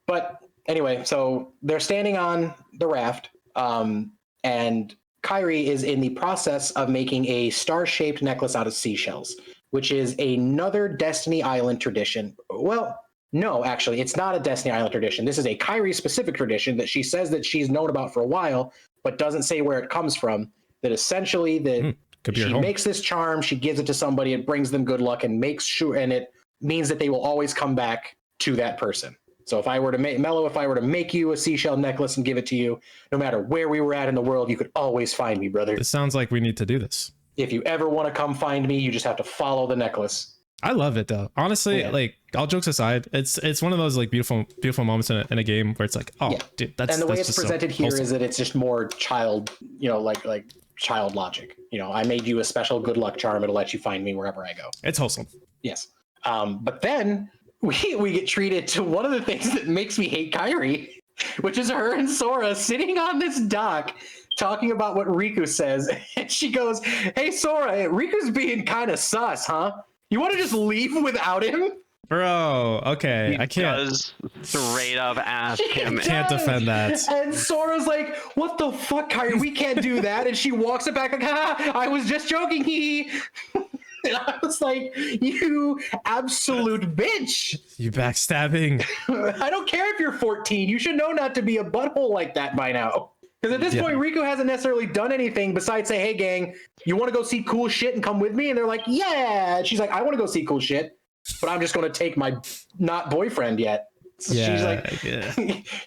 But anyway, so they're standing on the raft, and Kairi is in the process of making a star-shaped necklace out of seashells, which is another Destiny Island tradition. Well, no, actually, it's not a Destiny Island tradition. This is a Kairi-specific tradition that she says that she's known about for a while, but doesn't say where it comes from. That essentially she makes this charm, she gives it to somebody, it brings them good luck, and makes sure, and it means that they will always come back to that person. So if I were to make you a seashell necklace and give it to you, no matter where we were at in the world, you could always find me, brother. This sounds like we need to do this. If you ever want to come find me, you just have to follow the necklace. I love it though. Honestly, like all jokes aside, it's one of those like beautiful moments in a game where it's like, dude, that's. And the way it's presented here is that it's just more child, like child logic. You know, I made you a special good luck charm. It'll let you find me wherever I go. It's wholesome. Yes. But then we get treated to one of the things that makes me hate Kairi, which is her and Sora sitting on this dock talking about what Riku says. And she goes, hey, Sora, Riku's being kind of sus, huh? You want to just leave without him? Bro, okay, I can't. Does straight up ask him. Can't defend that. And Sora's like, what the fuck, Kairi? We can't do that. And she walks it back like, I was just joking. And I was like, you absolute bitch. You backstabbing. I don't care if you're 14. You should know not to be a butthole like that by now. Because at this point, Riku hasn't necessarily done anything besides say, hey, gang, you want to go see cool shit and come with me? And they're like, yeah. And she's like, I want to go see cool shit, but I'm just going to take my not boyfriend yet. So she's like,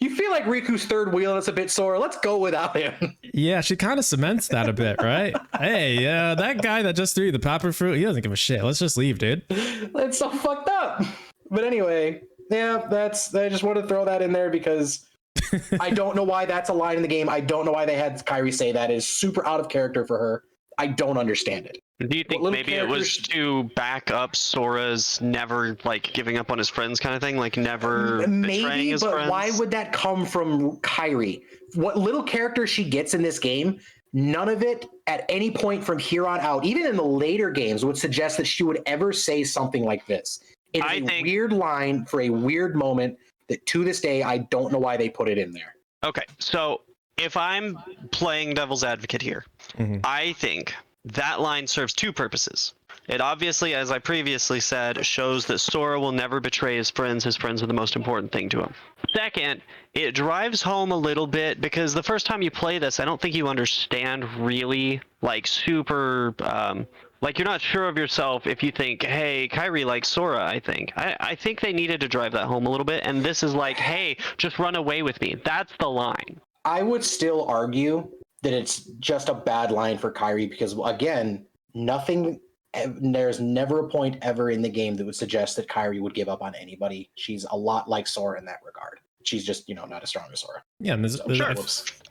you feel like Riku's third wheel and it's a bit sore. Let's go without him. Yeah, she kind of cements that a bit, right? Hey, that guy that just threw you the pepper fruit, he doesn't give a shit. Let's just leave, dude. That's so fucked up. But anyway, yeah, I just wanted to throw that in there because I don't know why that's a line in the game. I don't know why they had Kairi say that. It is super out of character for her. I don't understand it. Do you think maybe it was to back up Sora's never like giving up on his friends kind of thing, like never betraying his friends? Why would that come from Kairi? What little character she gets in this game, none of it at any point from here on out, even in the later games, would suggest that she would ever say something like this. It's a weird line for a weird moment that to this day, I don't know why they put it in there. Okay, so if I'm playing devil's advocate here, I think that line serves two purposes. It obviously, as I previously said, shows that Sora will never betray his friends. His friends are the most important thing to him. Second, it drives home a little bit because the first time you play this, I don't think you understand really, like, super, like, you're not sure of yourself if you think, hey, Kairi likes Sora, I think. I think they needed to drive that home a little bit, and this is like, hey, just run away with me. That's the line. I would still argue that it's just a bad line for Kairi because, again, there's never a point ever in the game that would suggest that Kairi would give up on anybody. She's a lot like Sora in that regard. She's just, not as strong as Sora. Yeah, and sure.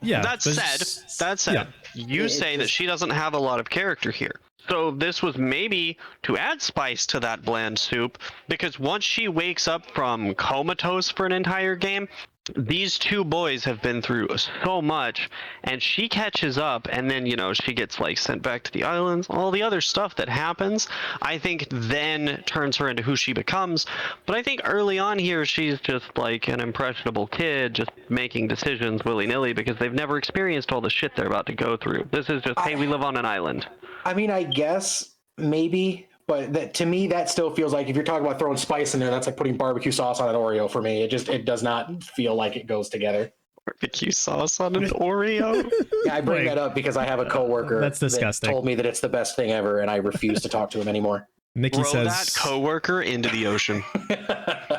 Yeah. That said, you say that she doesn't have a lot of character here. So this was maybe to add spice to that bland soup, because once she wakes up from comatose for an entire game, these two boys have been through so much, and she catches up, and then, she gets, like, sent back to the islands, all the other stuff that happens, I think then turns her into who she becomes. But I think early on here, she's just, like, an impressionable kid, just making decisions willy-nilly, because they've never experienced all the shit they're about to go through. This is just, hey, we live on an island. I mean, I guess, maybe, but to me, that still feels like if you're talking about throwing spice in there, that's like putting barbecue sauce on an Oreo for me. It does not feel like it goes together. Barbecue sauce on an Oreo? Yeah, I bring that up because I have a coworker that's disgusting. That told me that it's the best thing ever, and I refuse to talk to him anymore. Nikki Throw that coworker into the ocean.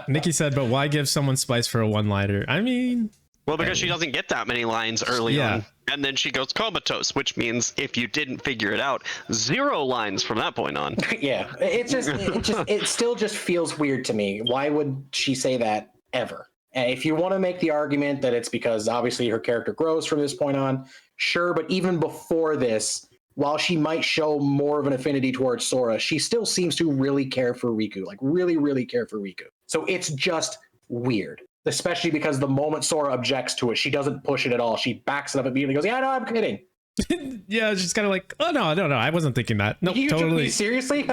Nikki said, but why give someone spice for a one-liner? I mean... Well, because she doesn't get that many lines early on. And then she goes comatose, which means if you didn't figure it out, 0 lines from that point on. Yeah, it still just feels weird to me. Why would she say that ever? And if you want to make the argument that it's because obviously her character grows from this point on, sure. But even before this, while she might show more of an affinity towards Sora, she still seems to really care for Riku, like really, really care for Riku. So it's just weird. Especially because the moment Sora objects to it, she doesn't push it at all. She backs it up immediately and goes, yeah, no, I'm kidding. Yeah, she's kind of like, oh, no, I wasn't thinking that. No, you totally. Took me seriously?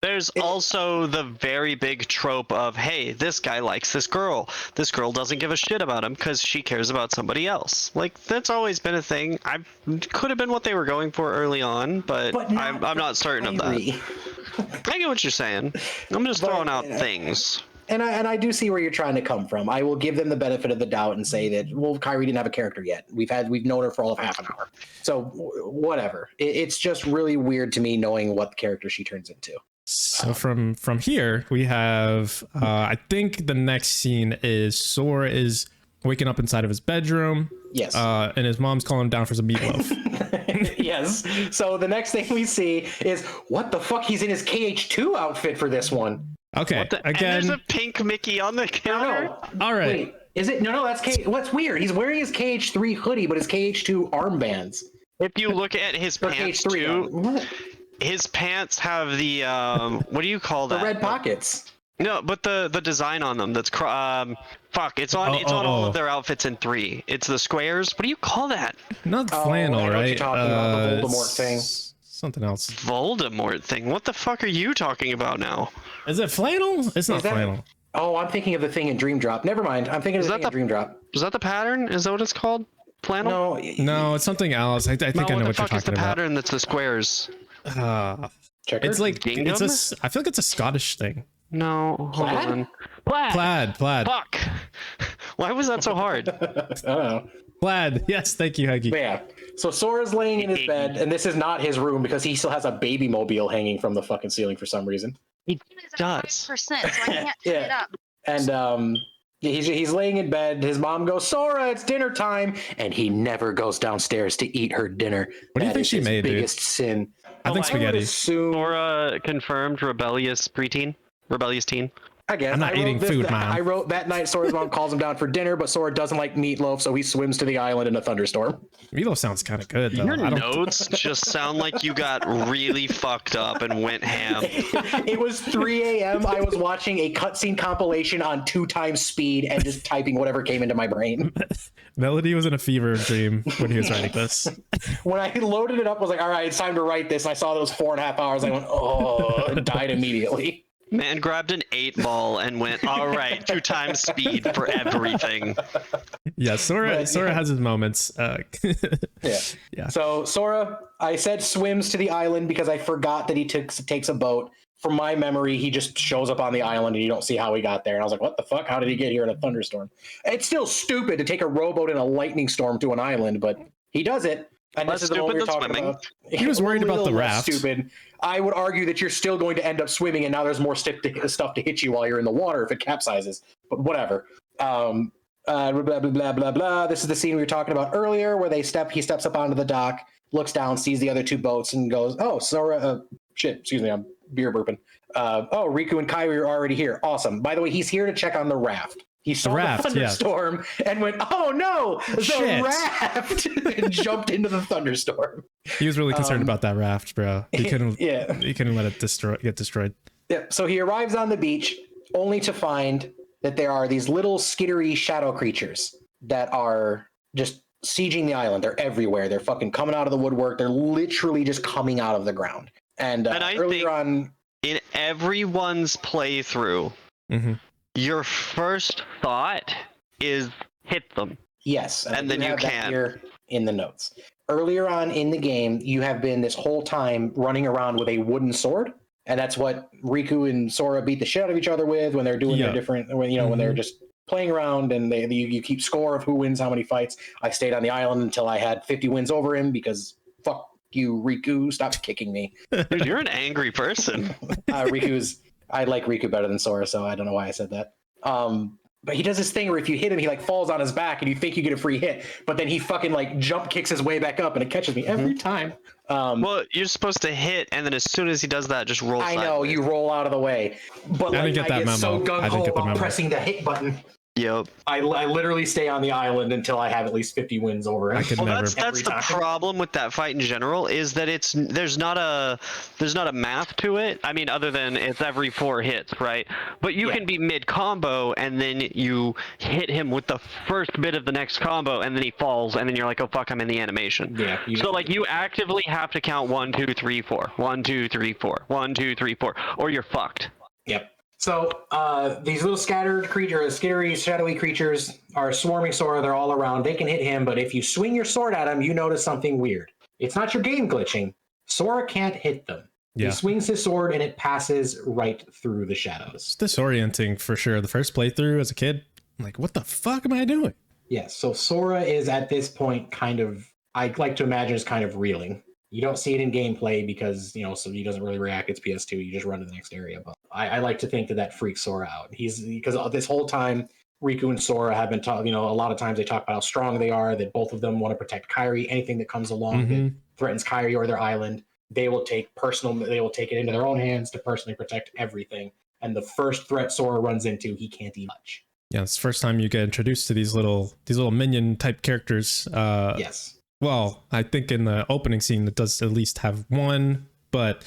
There's also the very big trope of, hey, this guy likes this girl. This girl doesn't give a shit about him because she cares about somebody else. Like, that's always been a thing. Could have been what they were going for early on, but I'm not certain of that. I get what you're saying. I'm just throwing out things. And I do see where you're trying to come from. I will give them the benefit of the doubt and say that, well, Kairi didn't have a character yet. We've known her for all of half an hour. So whatever. It's just really weird to me knowing what character she turns into. So from here, we have, I think the next scene is Sora is waking up inside of his bedroom. Yes. And his mom's calling him down for some meatloaf. Yes. So the next thing we see is, what the fuck? He's in his KH2 outfit for this one. Okay, again. And there's a pink Mickey on the counter. No. All right. Wait, is it? No, that's what's weird. He's wearing his KH3 hoodie, but his KH2 armbands. If you look at his pants too, What? his pants have the what do you call The that? red pockets. No, but the design on them. That's fuck. It's on all of their outfits in 3. It's the squares. What do you call that? Not I flannel, know what right? you're talking about, the Voldemort thing. Something else. Voldemort thing. What the fuck are you talking about now? Is it flannel? It's not flannel. Oh, I'm thinking of the thing in Dream Drop. Never mind. I'm thinking of the thing in Dream Drop. Is that the pattern? Is that what it's called? Flannel? No, it's something else. I think I know what you're talking about. What the fuck is the pattern that's the squares? It's like Gingham? I feel like it's a Scottish thing. No, hold on. Plaid. Fuck. Why was that so hard? I don't know. Plaid. Yes, thank you, Huggy. But yeah. So Sora's laying in his bed, and this is not his room because he still has a baby mobile hanging from the fucking ceiling for some reason. He does. 5%, so I can't fit it up. And he's laying in bed. His mom goes, "Sora, it's dinner time," and he never goes downstairs to eat her dinner. What do you think she made, dude? Biggest sin. I think spaghetti. Sora confirmed rebellious teen. I guess I'm not eating food, man. I wrote that night Sora's mom calls him down for dinner, but Sora doesn't like meatloaf, so he swims to the island in a thunderstorm. Meatloaf sounds kind of good, though. Your notes just sound like you got really fucked up and went ham. It was 3 a.m. I was watching a cutscene compilation on 2x speed and just typing whatever came into my brain. Melody was in a fever dream when he was writing this. When I loaded it up, I was like, all right, it's time to write this. And I saw that it was 4.5 hours. I went, oh, and died immediately. Man grabbed an 8-ball and went, all right, 2x speed for everything. Yeah, Sora has his moments. Yeah. So Sora, I said swims to the island because I forgot that he takes a boat. From my memory, he just shows up on the island and you don't see how he got there. And I was like, what the fuck? How did he get here in a thunderstorm? It's still stupid to take a rowboat in a lightning storm to an island, but he does it. And this is the one we were talking about. He was worried about the raft. Stupid. I would argue that you're still going to end up swimming, and now there's more stuff to hit you while you're in the water if it capsizes. But whatever. Blah blah blah blah blah. This is the scene we were talking about earlier, where he steps up onto the dock, looks down, sees the other two boats, and goes, "Oh, Sora, shit, excuse me, I'm beer burping. Oh, Riku and Kairi are already here. Awesome. By the way, he's here to check on the raft." He saw the thunderstorm and went, "Oh no, the raft!" and jumped into the thunderstorm. He was really concerned about that raft, bro. He couldn't let it get destroyed. Yeah. So he arrives on the beach only to find that there are these little skittery shadow creatures that are just sieging the island. They're everywhere. They're fucking coming out of the woodwork. They're literally just coming out of the ground. And I earlier think on, in everyone's playthrough, your first thought is hit them. Yes, and then you can. Here in the notes. Earlier on in the game, you have been this whole time running around with a wooden sword, and that's what Riku and Sora beat the shit out of each other with when they're doing their different, when they're just playing around, and you keep score of who wins how many fights. I stayed on the island until I had 50 wins over him because fuck you, Riku, stop kicking me. Dude, you're an angry person. I like Riku better than Sora, so I don't know why I said that. But he does this thing where if you hit him, he like falls on his back and you think you get a free hit, but then he fucking like jump kicks his way back up and it catches me every time. Well, you're supposed to hit, and then as soon as he does that, just roll. I know, you roll out of the way. But I didn't get that memo. So gung-ho about pressing the hit button. Yep. I literally stay on the island until I have at least 50 wins over him. That's the problem with that fight in general, is that there's not a math to it. I mean, other than it's every 4 hits, right? But you can be mid combo and then you hit him with the first bit of the next combo and then he falls and then you're like, oh fuck, I'm in the animation. Yeah. So like you actively have to count 1, 2, 3, 4, 1, 2, 3, 4, 1, 2, 3, 4, or you're fucked. Yep. So these little skittery, shadowy creatures are swarming Sora. They're all around. They can hit him, but if you swing your sword at him, you notice something weird. It's not your game glitching. Sora can't hit them. Yeah. He swings his sword and it passes right through the shadows. It's disorienting for sure. The first playthrough as a kid, I'm like, what the fuck am I doing? Yes, so Sora is at this point kind of, I like to imagine, is kind of reeling. You don't see it in gameplay because, so he doesn't really react. It's PS2. You just run to the next area. But I like to think that freaks Sora out. Because this whole time, Riku and Sora have been talking, a lot of times they talk about how strong they are, that both of them want to protect Kairi. Anything that comes along that threatens Kairi or their island, they will take it into their own hands to personally protect everything. And the first threat Sora runs into, he can't even touch. Yeah, it's the first time you get introduced to these little minion type characters. Yes. well, I think in the opening scene it does at least have one, but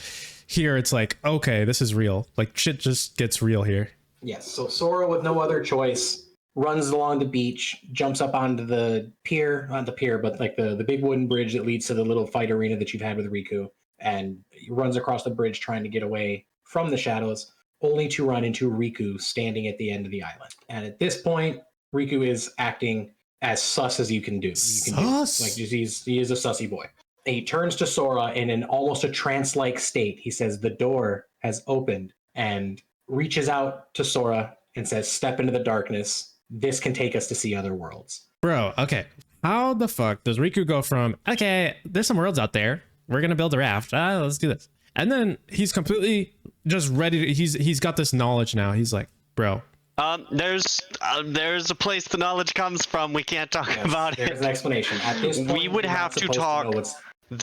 here it's like, okay, this is real. Like shit just gets real here. Yes. So Sora, with no other choice, runs along the beach, jumps up onto the pier, not the pier, but like the big wooden bridge that leads to the little fight arena that you've had with Riku, and he runs across the bridge trying to get away from the shadows, only to run into Riku standing at the end of the island. And at this point, Riku is acting as sus as you can do. Sus? Like he is a sussy boy. And he turns to Sora in an almost a trance-like state. He says, "The door has opened," and reaches out to Sora and says, "Step into the darkness. This can take us to see other worlds." Bro, okay. How the fuck does Riku go from, okay, there's some worlds out there, we're gonna build a raft, let's do this, and then he's completely just ready to, he's got this knowledge now. He's like, bro, there's a place the knowledge comes from. We can't talk about There's it. an explanation. At this point, We would you're not have to supposed talk know what's-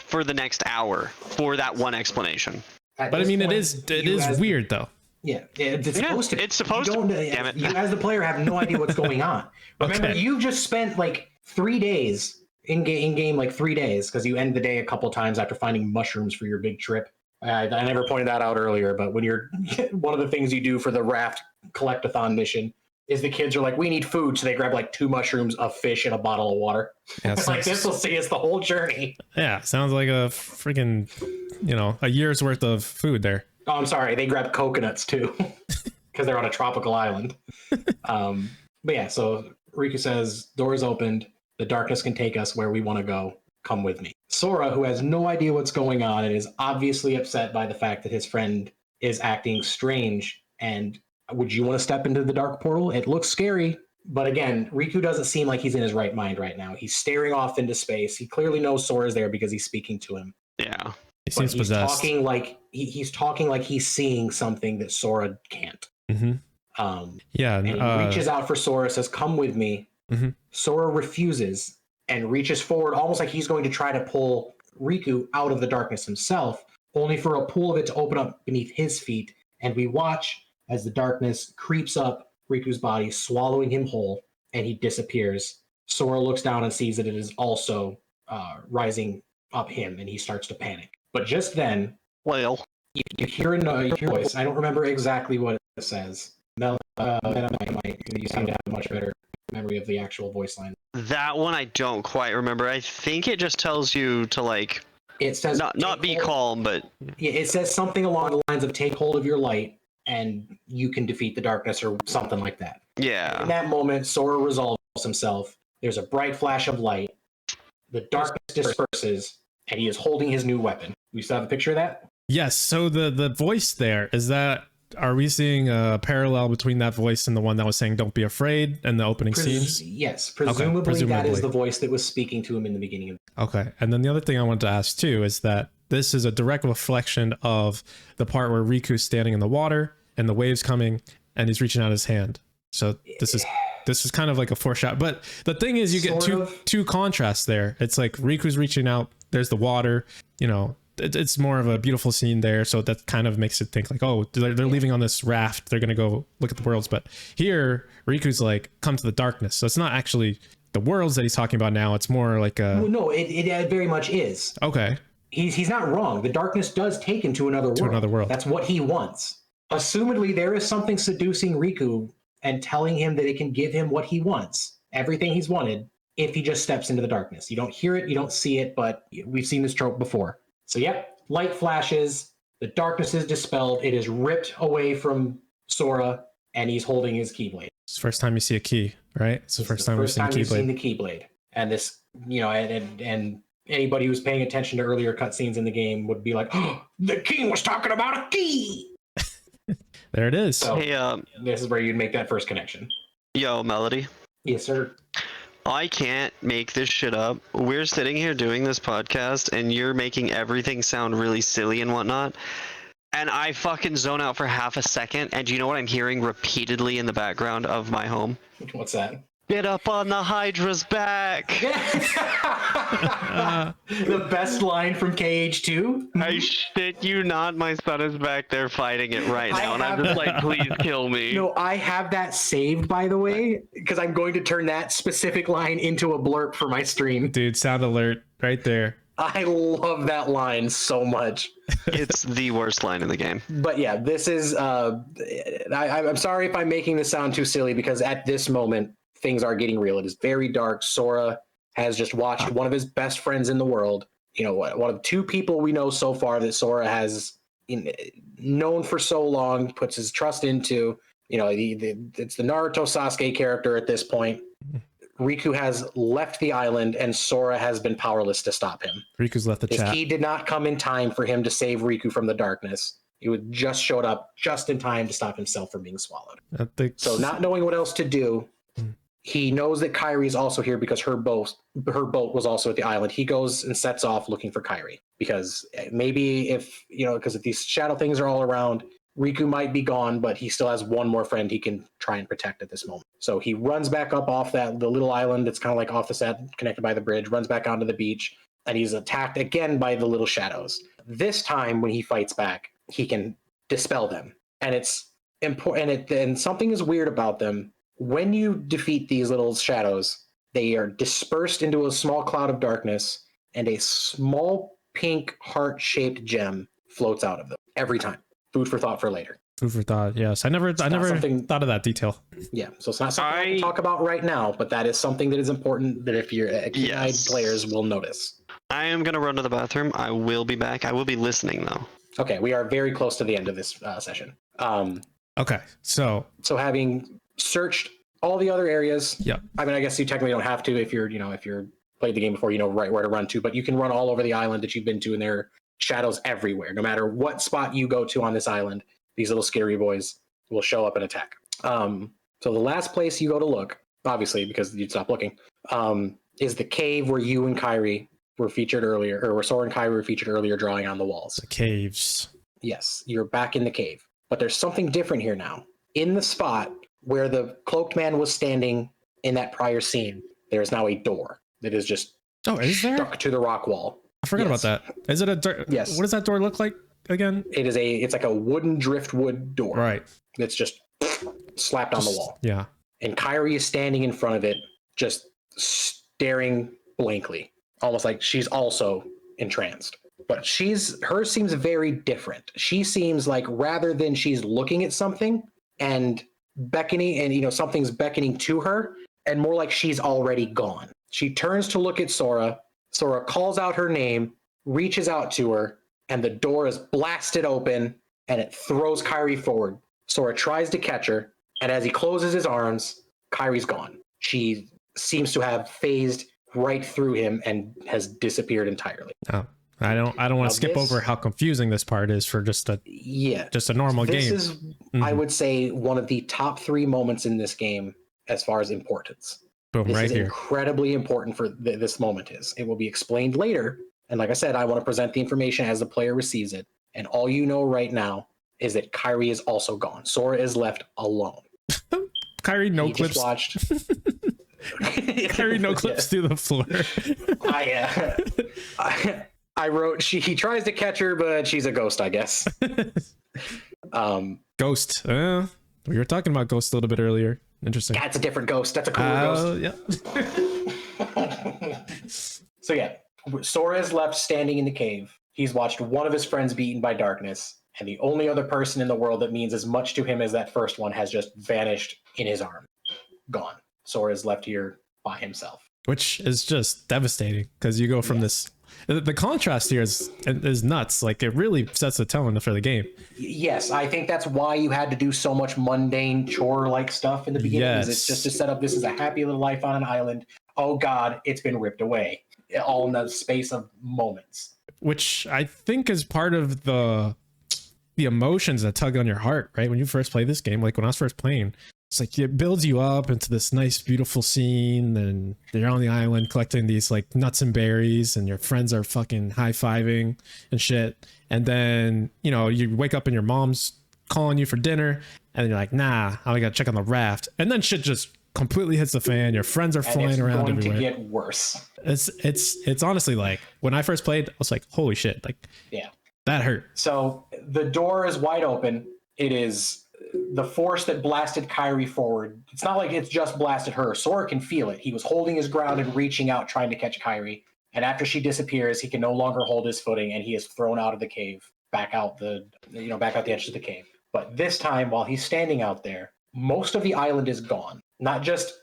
for the next hour for that one explanation. at but I this mean, point, it you is as- weird though. Yeah, it's supposed to. it's supposed You don't- to. Damn it. You as the player have no idea what's going on. Remember, Okay. you just spent like 3 days in game, like 3 days, because you end the day a couple times after finding mushrooms for your big trip. I never pointed that out earlier, but when you're one of the things you do for the raft collectathon mission is the kids are like, "We need food," so they grab like 2 mushrooms, a fish, and a bottle of water. Yeah, Like this will see us the whole journey. yeah, sounds like a freaking, a year's worth of food there. Oh, I'm sorry. They grab coconuts too, because they're on a tropical island. But yeah, so Riku says, "Doors opened. The darkness can take us where we want to go. Come with me." Sora, who has no idea what's going on and is obviously upset by the fact that his friend is acting strange, and would you want to step into the dark portal? It looks scary. But again, Riku doesn't seem like he's in his right mind right now. He's staring off into space. He clearly knows Sora's there because he's speaking to him. Yeah. He But seems he's possessed. talking like he's talking like he's seeing something that Sora can't. Yeah, And he reaches out for Sora, says, "Come with me." Mhm. Sora refuses and reaches forward, almost like he's going to try to pull Riku out of the darkness himself, only for a pool of it to open up beneath his feet. And we watch as the darkness creeps up Riku's body, swallowing him whole, and he disappears. Sora looks down and sees that it is also rising up him, and he starts to panic. But just then, Well, you hear a voice. I don't remember exactly what it says. Meta, you seem to have a much better memory of the actual voice line. that one I don't quite remember. I think it just tells you to like It says not be calm, but Yeah, it says something along the lines of "take hold of your light and you can defeat the darkness," or something like that. In yeah. that moment, Sora resolves himself. There's a bright flash of light. The darkness disperses, and he is holding his new weapon. We still have a picture of that? yes. So the voice there is that. Are we seeing a parallel between that voice and the one that was saying "Don't be afraid" in the opening scenes? Yes, presumably that presumably. is the voice that was speaking to him in the beginning of. Okay. And then the other thing I wanted to ask too is that this is a direct reflection of the part where Riku's standing in the water and the waves coming and he's reaching out his hand. So this is kind of like a foreshadow. But the thing is, you get two contrasts there. It's like Riku's reaching out, there's the water, it's more of a beautiful scene there. So that kind of makes it think like, oh, they're leaving on this raft, they're going to go look at the worlds. But here Riku's like, come to the darkness. So it's not actually the worlds that he's talking about now. It's more like a... Well, no, it very much is. Okay. He's not wrong. The darkness does take him to another world. To another world. That's what he wants. Assumedly, there is something seducing Riku and telling him that it can give him what he wants, everything he's wanted, if he just steps into the darkness. You don't hear it, you don't see it, but we've seen this trope before. So, yep, light flashes, the darkness is dispelled, it is ripped away from Sora, and he's holding his Keyblade. It's the first time you see a key, right? It's the first time we've seen you've seen Keyblade. the Keyblade. And this, and anybody who's paying attention to earlier cutscenes in the game would be like, "Oh, the king was talking about a key!" There it is. So Hey, this is where you'd make that first connection. yo, Melody. Yes, sir. I can't make this shit up. We're sitting here doing this podcast, and you're making everything sound really silly and whatnot. And I fucking zone out for half a second, and do you know what I'm hearing repeatedly in the background of my home? What's that? Get up on the Hydra's back. The best line from KH2. I shit you not, my son is back there fighting it right I now, and I'm have- just like, please kill me. No, I have that saved, by the way, because I'm going to turn that specific line into a blurb for my stream. Dude, sound alert right there. I love that line so much. It's the worst line in the game. But yeah, this is. I'm sorry if I'm making this sound too silly, because at this moment, things are getting real. It is very dark. Sora has just watched one of his best friends in the world. You know, one of two people we know so far that Sora has known for so long, puts his trust into. You know, it's the Naruto Sasuke character at this point. Riku has left the island, and Sora has been powerless to stop him. Riku's left the His chat. key did not come in time for him to save Riku from the darkness. He would just showed up just in time to stop himself from being swallowed. I think So, not knowing what else to do, he knows that Kairi is also here because her boat was also at the island. He goes and sets off looking for Kairi, because maybe if these shadow things are all around, Riku might be gone, but he still has one more friend he can try and protect at this moment. So he runs back up off the little island that's kind of like off the set, connected by the bridge, runs back onto the beach, and he's attacked again by the little shadows. This time, when he fights back, he can dispel them. And it's important, and something is weird about them. When you defeat these little shadows, they are dispersed into a small cloud of darkness, and a small pink heart-shaped gem floats out of them every time. Food for thought for later. food for thought. Yes, I never something- thought of that detail. Yeah, so it's not something I can talk about right now, but that is something that is important that if you're keen-eyed Yes. players will notice. I am gonna run to the bathroom. I will be back. I will be listening though. Okay, we are very close to the end of this session. Okay, so So having searched all the other areas, yeah, I mean, I guess you technically don't have to if you're played the game before, you know right where to run to, but you can run all over the island that you've been to, and there are shadows everywhere. No matter what spot you go to on this island, these little scary boys will show up and attack. So the last place you go to look, obviously because you'd stop looking, is the cave where you and Kairi were featured earlier, or where Sora and Kairi were featured earlier, drawing on the walls. the caves. Yes, you're back in the cave. But there's something different here now. In the spot where the cloaked man was standing in that prior scene, there is now a door that is just Oh, is there? stuck to the rock wall. I forgot Yes. about that. Is it a door? Yes. What does that door look like again? It's like a wooden driftwood door Right. that's just slapped on the wall. Yeah. And Kairi is standing in front of it, just staring blankly, almost like she's also entranced. But hers seems very different. She seems like, rather than she's looking at something and beckoning, and something's beckoning to her, and more like she's already gone. She turns to look at Sora. Sora calls out her name, reaches out to her, and the door is blasted open, and it throws Kairi forward. Sora tries to catch her, and as he closes his arms, Kairi's gone. She seems to have phased right through him and has disappeared entirely. Oh, I don't want Now to skip this- over how confusing this part is for just a Yeah. normal This game. is, I would say, one of the top 3 moments in this game as far as importance. Boom, This right is here. incredibly important for this moment is. It will be explained later. And like I said, I want to present the information as the player receives it. And all you know right now is that Kairi is also gone. Sora is left alone. Kairi no He clips. just watched. Kairi no clips through the floor. I wrote, he tries to catch her, but she's a ghost, I guess. Ghost. We were talking about Ghost a little bit earlier. Interesting. That's a different ghost. That's a cooler ghost. Yeah. So yeah, Sora is left standing in the cave. He's watched one of his friends be eaten by darkness, and the only other person in the world that means as much to him as that first one has just vanished in his arm. Gone. Sora is left here by himself. Which is just devastating because you go from this. The contrast here is nuts. Like, it really sets the tone for the game. Yes, I think that's why you had to do so much mundane chore-like stuff in the beginning. Yes. It's just to set up this is a happy little life on an island. Oh God, it's been ripped away. All in the space of moments. Which I think is part of the emotions that tug on your heart, right? When you first play this game, like when I was first playing, it's like it builds you up into this nice, beautiful scene, and you're on the island collecting these like nuts and berries, and your friends are fucking high-fiving and shit. And then, you wake up and your mom's calling you for dinner, and you're like, nah, I gotta check on the raft. And then shit just completely hits the fan. Your friends are flying around everywhere. It's going to get worse. It's honestly like when I first played, I was like, holy shit, like yeah, that hurt. So the door is wide open. It is the force that blasted Kairi forward. It's not like it's just blasted her. Sora can feel it. He was holding his ground and reaching out, trying to catch Kairi. And after she disappears, he can no longer hold his footing, and he is thrown out of the cave, back out the edge of the cave. But this time, while he's standing out there, most of the island is gone. Not just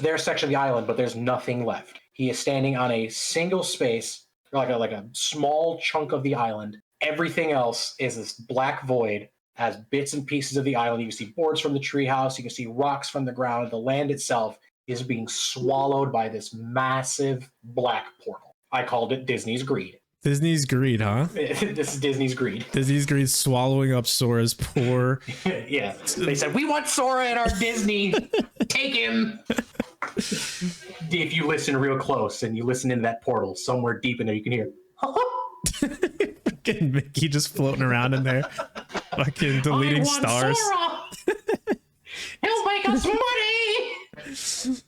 their section of the island, but there's nothing left. He is standing on a single space, like a small chunk of the island. Everything else is this black void, has bits and pieces of the island. You can see boards from the treehouse. You can see rocks from the ground. The land itself is being swallowed by this massive black portal. I called it Disney's greed. Disney's greed, huh? This is Disney's greed. Disney's greed swallowing up Sora's poor. Yeah. They said, we want Sora in our Disney. Take him. If you listen real close and you listen into that portal, somewhere deep in there, you can hear. Fucking Mickey just floating around in there. Fucking deleting stars. Sora. He'll make us money.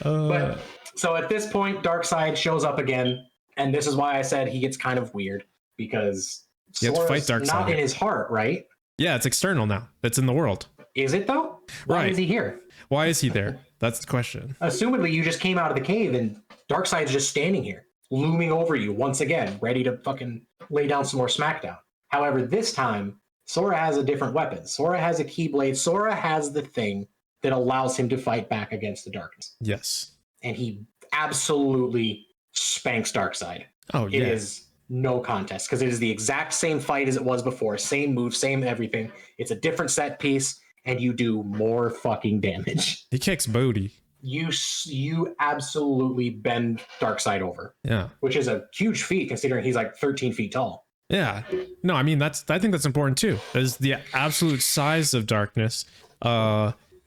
But so at this point, Darkseid shows up again, and this is why I said he gets kind of weird, because Sora's not in his heart, right? Yeah, it's external now. It's in the world. Is it though? Why is he here? Why is he there? That's the question. Assumedly, you just came out of the cave, and Darkseid's just standing here, looming over you once again, ready to fucking lay down some more smackdown. However, this time, Sora has a different weapon. Sora has a Keyblade. Sora has the thing that allows him to fight back against the darkness. Yes. And he absolutely spanks Darkseid. Oh, yeah. It is no contest, because it is the exact same fight as it was before. Same move, same everything. It's a different set piece, and you do more fucking damage. He kicks booty. You absolutely bend Darkseid over. Yeah. Which is a huge feat, considering he's like 13 feet tall. Yeah. No, I mean, I think that's important too. Is the absolute size of darkness.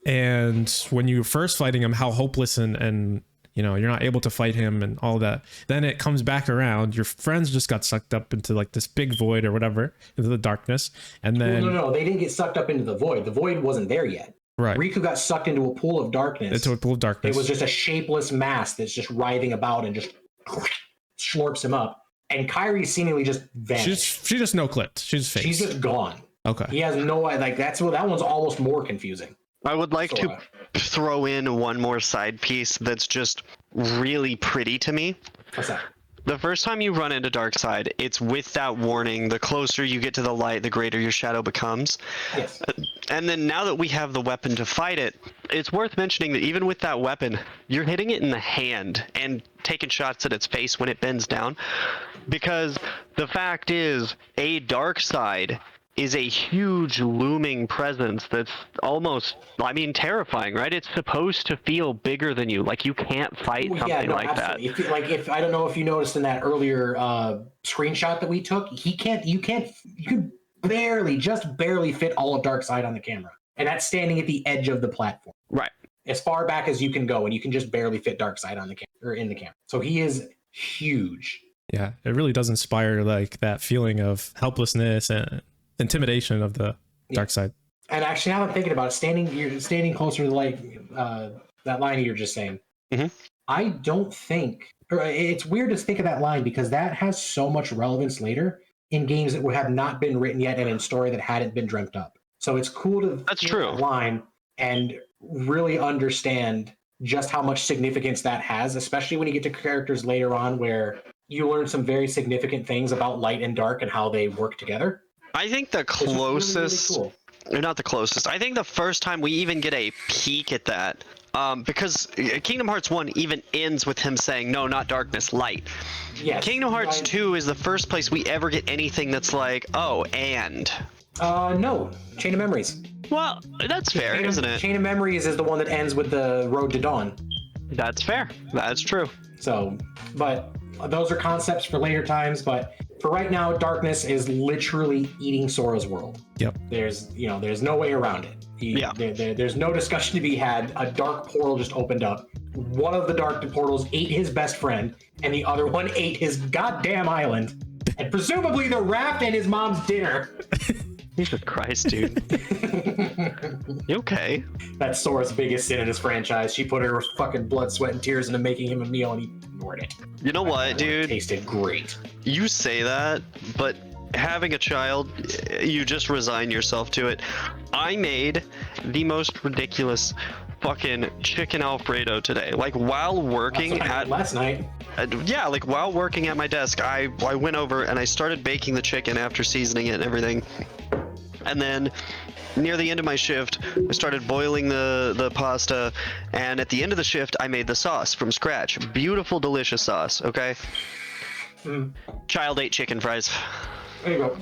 And when you first fighting him, how hopeless and you're not able to fight him and all that. Then it comes back around. Your friends just got sucked up into like this big void or whatever, into the darkness. And then no, they didn't get sucked up into the void. The void wasn't there yet. Right. Riku got sucked into a pool of darkness. Into a pool of darkness. It was just a shapeless mass that's just writhing about and just slurps him up. And Kairi seemingly just vanished. She just no clipped. She's fake. She's just gone. Okay. He has no that one's almost more confusing. I would like to throw in one more side piece that's just really pretty to me. What's that? The first time you run into Darkseid, it's with that warning, the closer you get to the light, the greater your shadow becomes. Yes. And then now that we have the weapon to fight it, it's worth mentioning that even with that weapon, you're hitting it in the hand and taking shots at its face when it bends down. Because the fact is, a Darkseid is a huge looming presence that's almost, terrifying, right? It's supposed to feel bigger than you, like you can't fight something like absolutely. that. If I don't know if you noticed in that earlier screenshot that we took, you could barely fit all of Darkseid on the camera, and that's standing at the edge of the platform, right? As far back as you can go, and you can just barely fit Darkseid on the camera or in the camera. So he is huge. Yeah, it really does inspire like that feeling of helplessness and intimidation of the dark side. And actually, now I'm thinking about it, you're standing closer to that line you're just saying. Mm-hmm. I don't think, or it's weird to think of that line, because that has so much relevance later in games that would have not been written yet and in story that hadn't been dreamt up. So it's cool to hear that line and really understand just how much significance that has, especially when you get to characters later on where you learn some very significant things about light and dark and how they work together. I think the closest, really cool. Not the closest, I think the first time we even get a peek at that, because Kingdom Hearts 1 even ends with him saying, no, not darkness, light. Yes. Kingdom Hearts 2 is the first place we ever get anything that's like, oh, and. No, Chain of Memories. Well, that's fair, isn't it? Chain of Memories is the one that ends with the Road to Dawn. That's fair. That's true. So, but those are concepts for later times, but for right now, darkness is literally eating Sora's world. Yep. There's no way around it. There's no discussion to be had. A dark portal just opened up. One of the dark portals ate his best friend, and the other one ate his goddamn island, and presumably the raft and his mom's dinner. Jesus Christ, dude. You okay? That's Sora's biggest sin in his franchise. She put her fucking blood, sweat, and tears into making him a meal, and he ignored it. You know what, dude? It tasted great. You say that, but having a child, you just resign yourself to it. I made the most ridiculous fucking chicken Alfredo today. Like while working at last night. Yeah, like while working at my desk, I went over and I started baking the chicken after seasoning it and everything. And then near the end of my shift, I started boiling the pasta, and at the end of the shift, I made the sauce from scratch. Beautiful, delicious sauce, okay? Child ate chicken fries. There you go.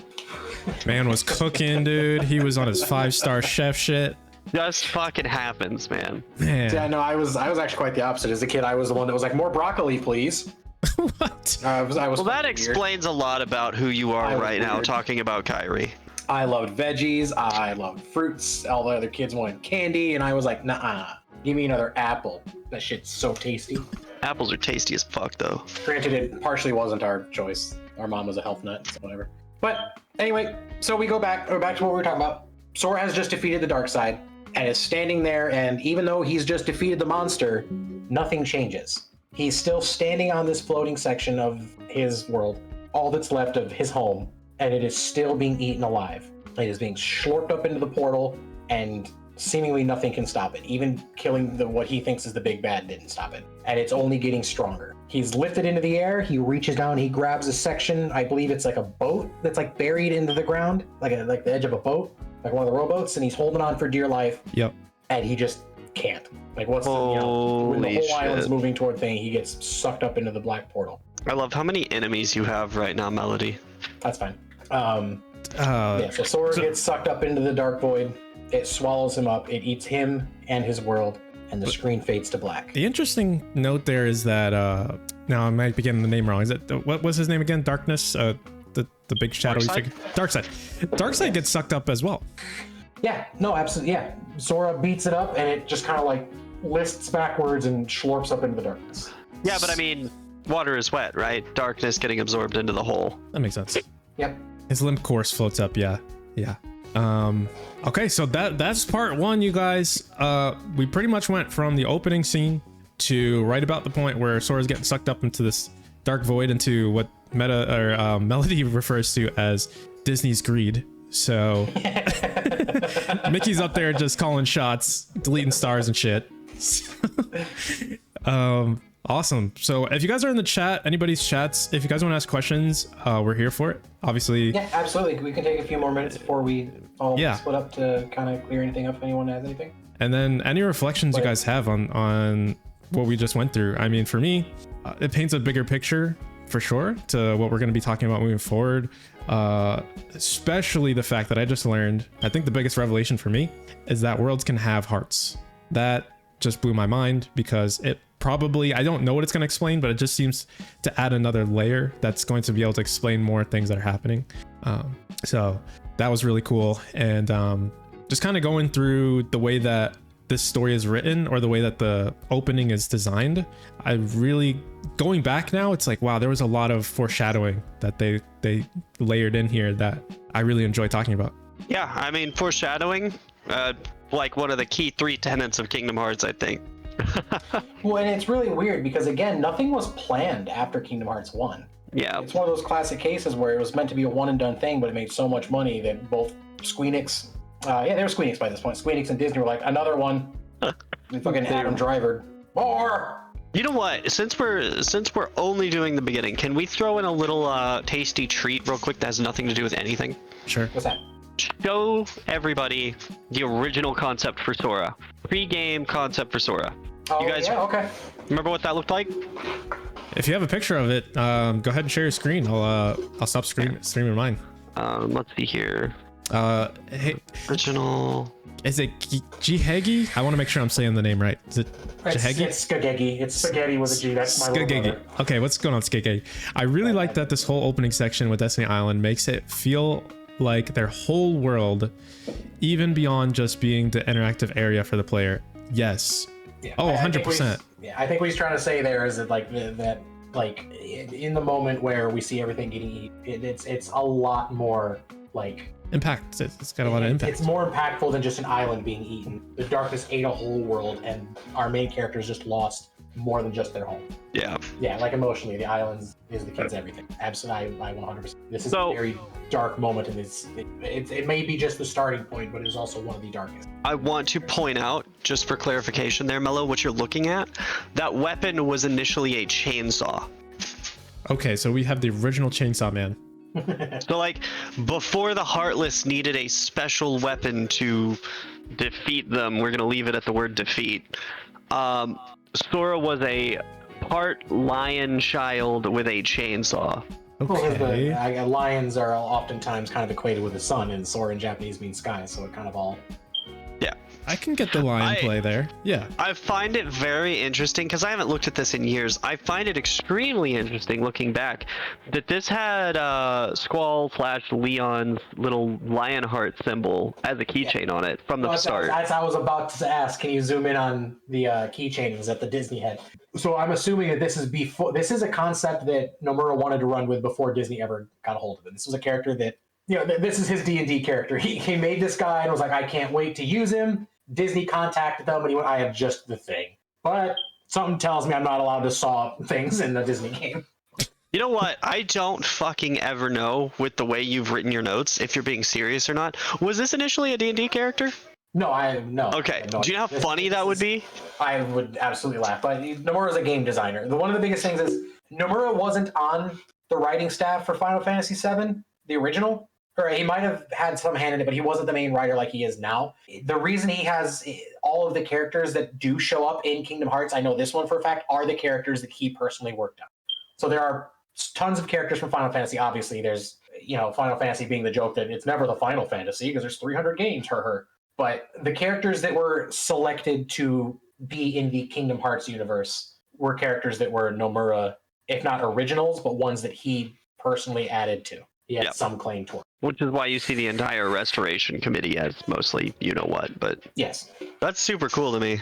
Man was cooking, dude. He was on his 5-star chef shit. Just fucking happens, man. Man. Yeah, no, I was actually quite the opposite. As a kid, I was the one that was like, more broccoli, please. What? I was Well, that weird. explains a lot about who you I are was right now, weird. talking about Kairi. I loved veggies. I loved fruits. All the other kids wanted candy, and I was like, nah, give me another apple. That shit's so tasty. Apples are tasty as fuck, though. Granted, it partially wasn't our choice. Our mom was a health nut, so whatever. But anyway, so we're back to what we were talking about. Sora has just defeated the dark side and is standing there, and even though he's just defeated the monster, nothing changes. He's still standing on this floating section of his world, all that's left of his home, and it is still being eaten alive. It is being slurped up into the portal, and seemingly nothing can stop it. Even killing what he thinks is the big bad didn't stop it. And it's only getting stronger. He's lifted into the air, he reaches down, he grabs a section, I believe it's like a boat that's like buried into the ground, like the edge of a boat, like one of the rowboats, and he's holding on for dear life. Yep. And he just can't. Like when the whole Holy island's shit. moving toward thing, he gets sucked up into the black portal. I love how many enemies you have right now, Melody. That's fine. Yeah, so Sora gets sucked up into the dark void. It swallows him up. It eats him and his world, and the screen fades to black. The interesting note there is that now I might be getting the name wrong. Is it what was his name again? Darkness, the big shadowy Darkseid? figure. Darkseid gets sucked up as well. Yeah, no, absolutely. Yeah, Sora beats it up, and it just kind of like lists backwards and slurps up into the darkness. Yeah, but I mean, water is wet, right? Darkness getting absorbed into the hole. That makes sense. Yep. His limp course floats up. Yeah. Okay, so that's part one, you guys. We pretty much went from the opening scene to right about the point where Sora's getting sucked up into this dark void, into what Melody refers to as Disney's greed. So Mickey's up there just calling shots, deleting stars and shit. Awesome. So if you guys are in the chat, anybody's chats, if you guys want to ask questions, we're here for it. Obviously. Yeah, absolutely. We can take a few more minutes before we all split up to kind of clear anything up if anyone has anything. And then any reflections you guys have on what we just went through. I mean, for me, it paints a bigger picture for sure to what we're going to be talking about moving forward. Especially the fact that I just learned, I think the biggest revelation for me is that worlds can have hearts. That just blew my mind because it probably, I don't know what it's going to explain, but it just seems to add another layer that's going to be able to explain more things that are happening. So that was really cool. And just kind of going through the way that this story is written, or the way that the opening is designed, I really, going back now, it's like, wow, there was a lot of foreshadowing that they layered in here that I really enjoy talking about. Yeah, I mean, foreshadowing, like one of the key 3 tenets of Kingdom Hearts, I think. Well, and it's really weird because, again, nothing was planned after Kingdom Hearts 1. Yeah. It's one of those classic cases where it was meant to be a one and done thing, but it made so much money that both Squeenix, they were Squeenix by this point. Squeenix and Disney were like, another one. We fucking Adam Driver. More! You know what? Since we're only doing the beginning, can we throw in a little tasty treat real quick that has nothing to do with anything? Sure. What's that? Show everybody the original concept for Sora. Pre-game concept for Sora. Oh, You guys- yeah, okay. Remember what that looked like? If you have a picture of it, go ahead and share your screen. I'll stop streaming mine. Let's see here. Hey, Original. is it Jihegi? I want to make sure I'm saying the name right. Is it Jihegi? It's Skagegi. It's spaghetti with a G. That's my little Skagegi. brother. Okay, what's going on, Skagegi? I really like that this whole opening section with Destiny Island makes it feel like their whole world, even beyond just being the interactive area for the player. Yes. Yeah, Oh, I think 100%. I think what he's trying to say there is that that in the moment where we see everything getting eaten, it's a lot more like impact. It's got a lot of impact. It's more impactful than just an island being eaten. The darkness ate a whole world, and our main characters just lost more than just their home. Yeah. Yeah, like emotionally, the islands is the kid's everything. Absolutely, I 100%. This is a very dark moment, and it may be just the starting point, but it is also one of the darkest. I want to point out, just for clarification there, Mello, what you're looking at, that weapon was initially a chainsaw. Okay, so we have the original Chainsaw Man. So, like, before the Heartless needed a special weapon to defeat them, we're going to leave it at the word defeat, Sora was a part lion child with a chainsaw. Okay. Lions are oftentimes kind of equated with the sun, and Sora in Japanese means sky, so it kind of all... Yeah. I can get the lion play there. Yeah. I find it very interesting, because I haven't looked at this in years. I find it extremely interesting looking back that this had Squall/Leon's little lion heart symbol as a keychain on it from the start. As I was about to ask, can you zoom in on the keychains that the Disney had? So I'm assuming that this is a concept that Nomura wanted to run with before Disney ever got a hold of it. This was a character that, this is his D&D character. He made this guy and was like, I can't wait to use him. Disney contacted them and he went, I have just the thing. But something tells me I'm not allowed to saw things in the Disney game. You know what? I don't fucking ever know with the way you've written your notes if you're being serious or not. Was this initially a D&D character? No. Okay. Do you know how funny that would be? I would absolutely laugh. But Nomura's a game designer. One of the biggest things is Nomura wasn't on the writing staff for Final Fantasy VII, the original. Or he might have had some hand in it, but he wasn't the main writer like he is now. The reason he has all of the characters that do show up in Kingdom Hearts, I know this one for a fact, are the characters that he personally worked on. So there are tons of characters from Final Fantasy. Obviously, there's, Final Fantasy being the joke that it's never the Final Fantasy because there's 300 games, But the characters that were selected to be in the Kingdom Hearts universe were characters that were Nomura, if not originals, but ones that he personally added to. He had some claim to it. Which is why you see the entire restoration committee as mostly what, but yes, that's super cool to me.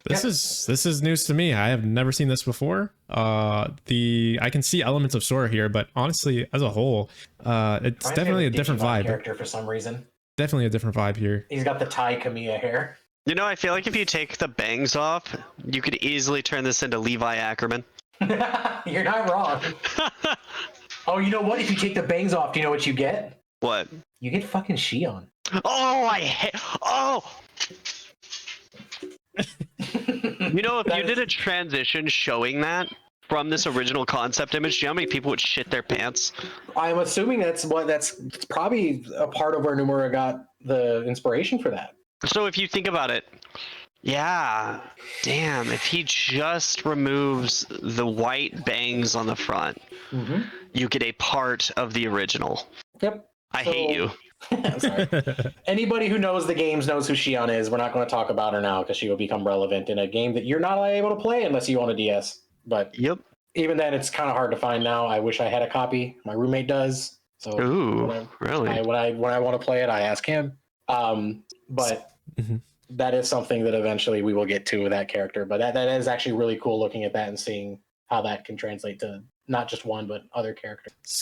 This is news to me. I have never seen this before. I can see elements of Sora here, but honestly, as a whole, it's definitely a different vibe. Character for some reason. Definitely a different vibe here. He's got the Tai Kamiya hair. I feel like if you take the bangs off, you could easily turn this into Levi Ackerman. You're not wrong. Oh, you know what? If you take the bangs off, do you know what you get? What? You get fucking Shion. Oh, if you did a transition showing that from this original concept image, do you know how many people would shit their pants? I'm assuming that's probably a part of where Nomura got the inspiration for that. So if you think about it, yeah, damn, if he just removes the white bangs on the front, you get a part of the original. Yep. I hate you. I'm sorry. Anybody who knows the games knows who Shion is. We're not going to talk about her now because she will become relevant in a game that you're not able to play unless you own a DS. But even then, it's kind of hard to find now. I wish I had a copy. My roommate does. So really? When I want to play it, I ask him. But that is something that eventually we will get to with that character. But that is actually really cool looking at that and seeing how that can translate to not just one, but other characters.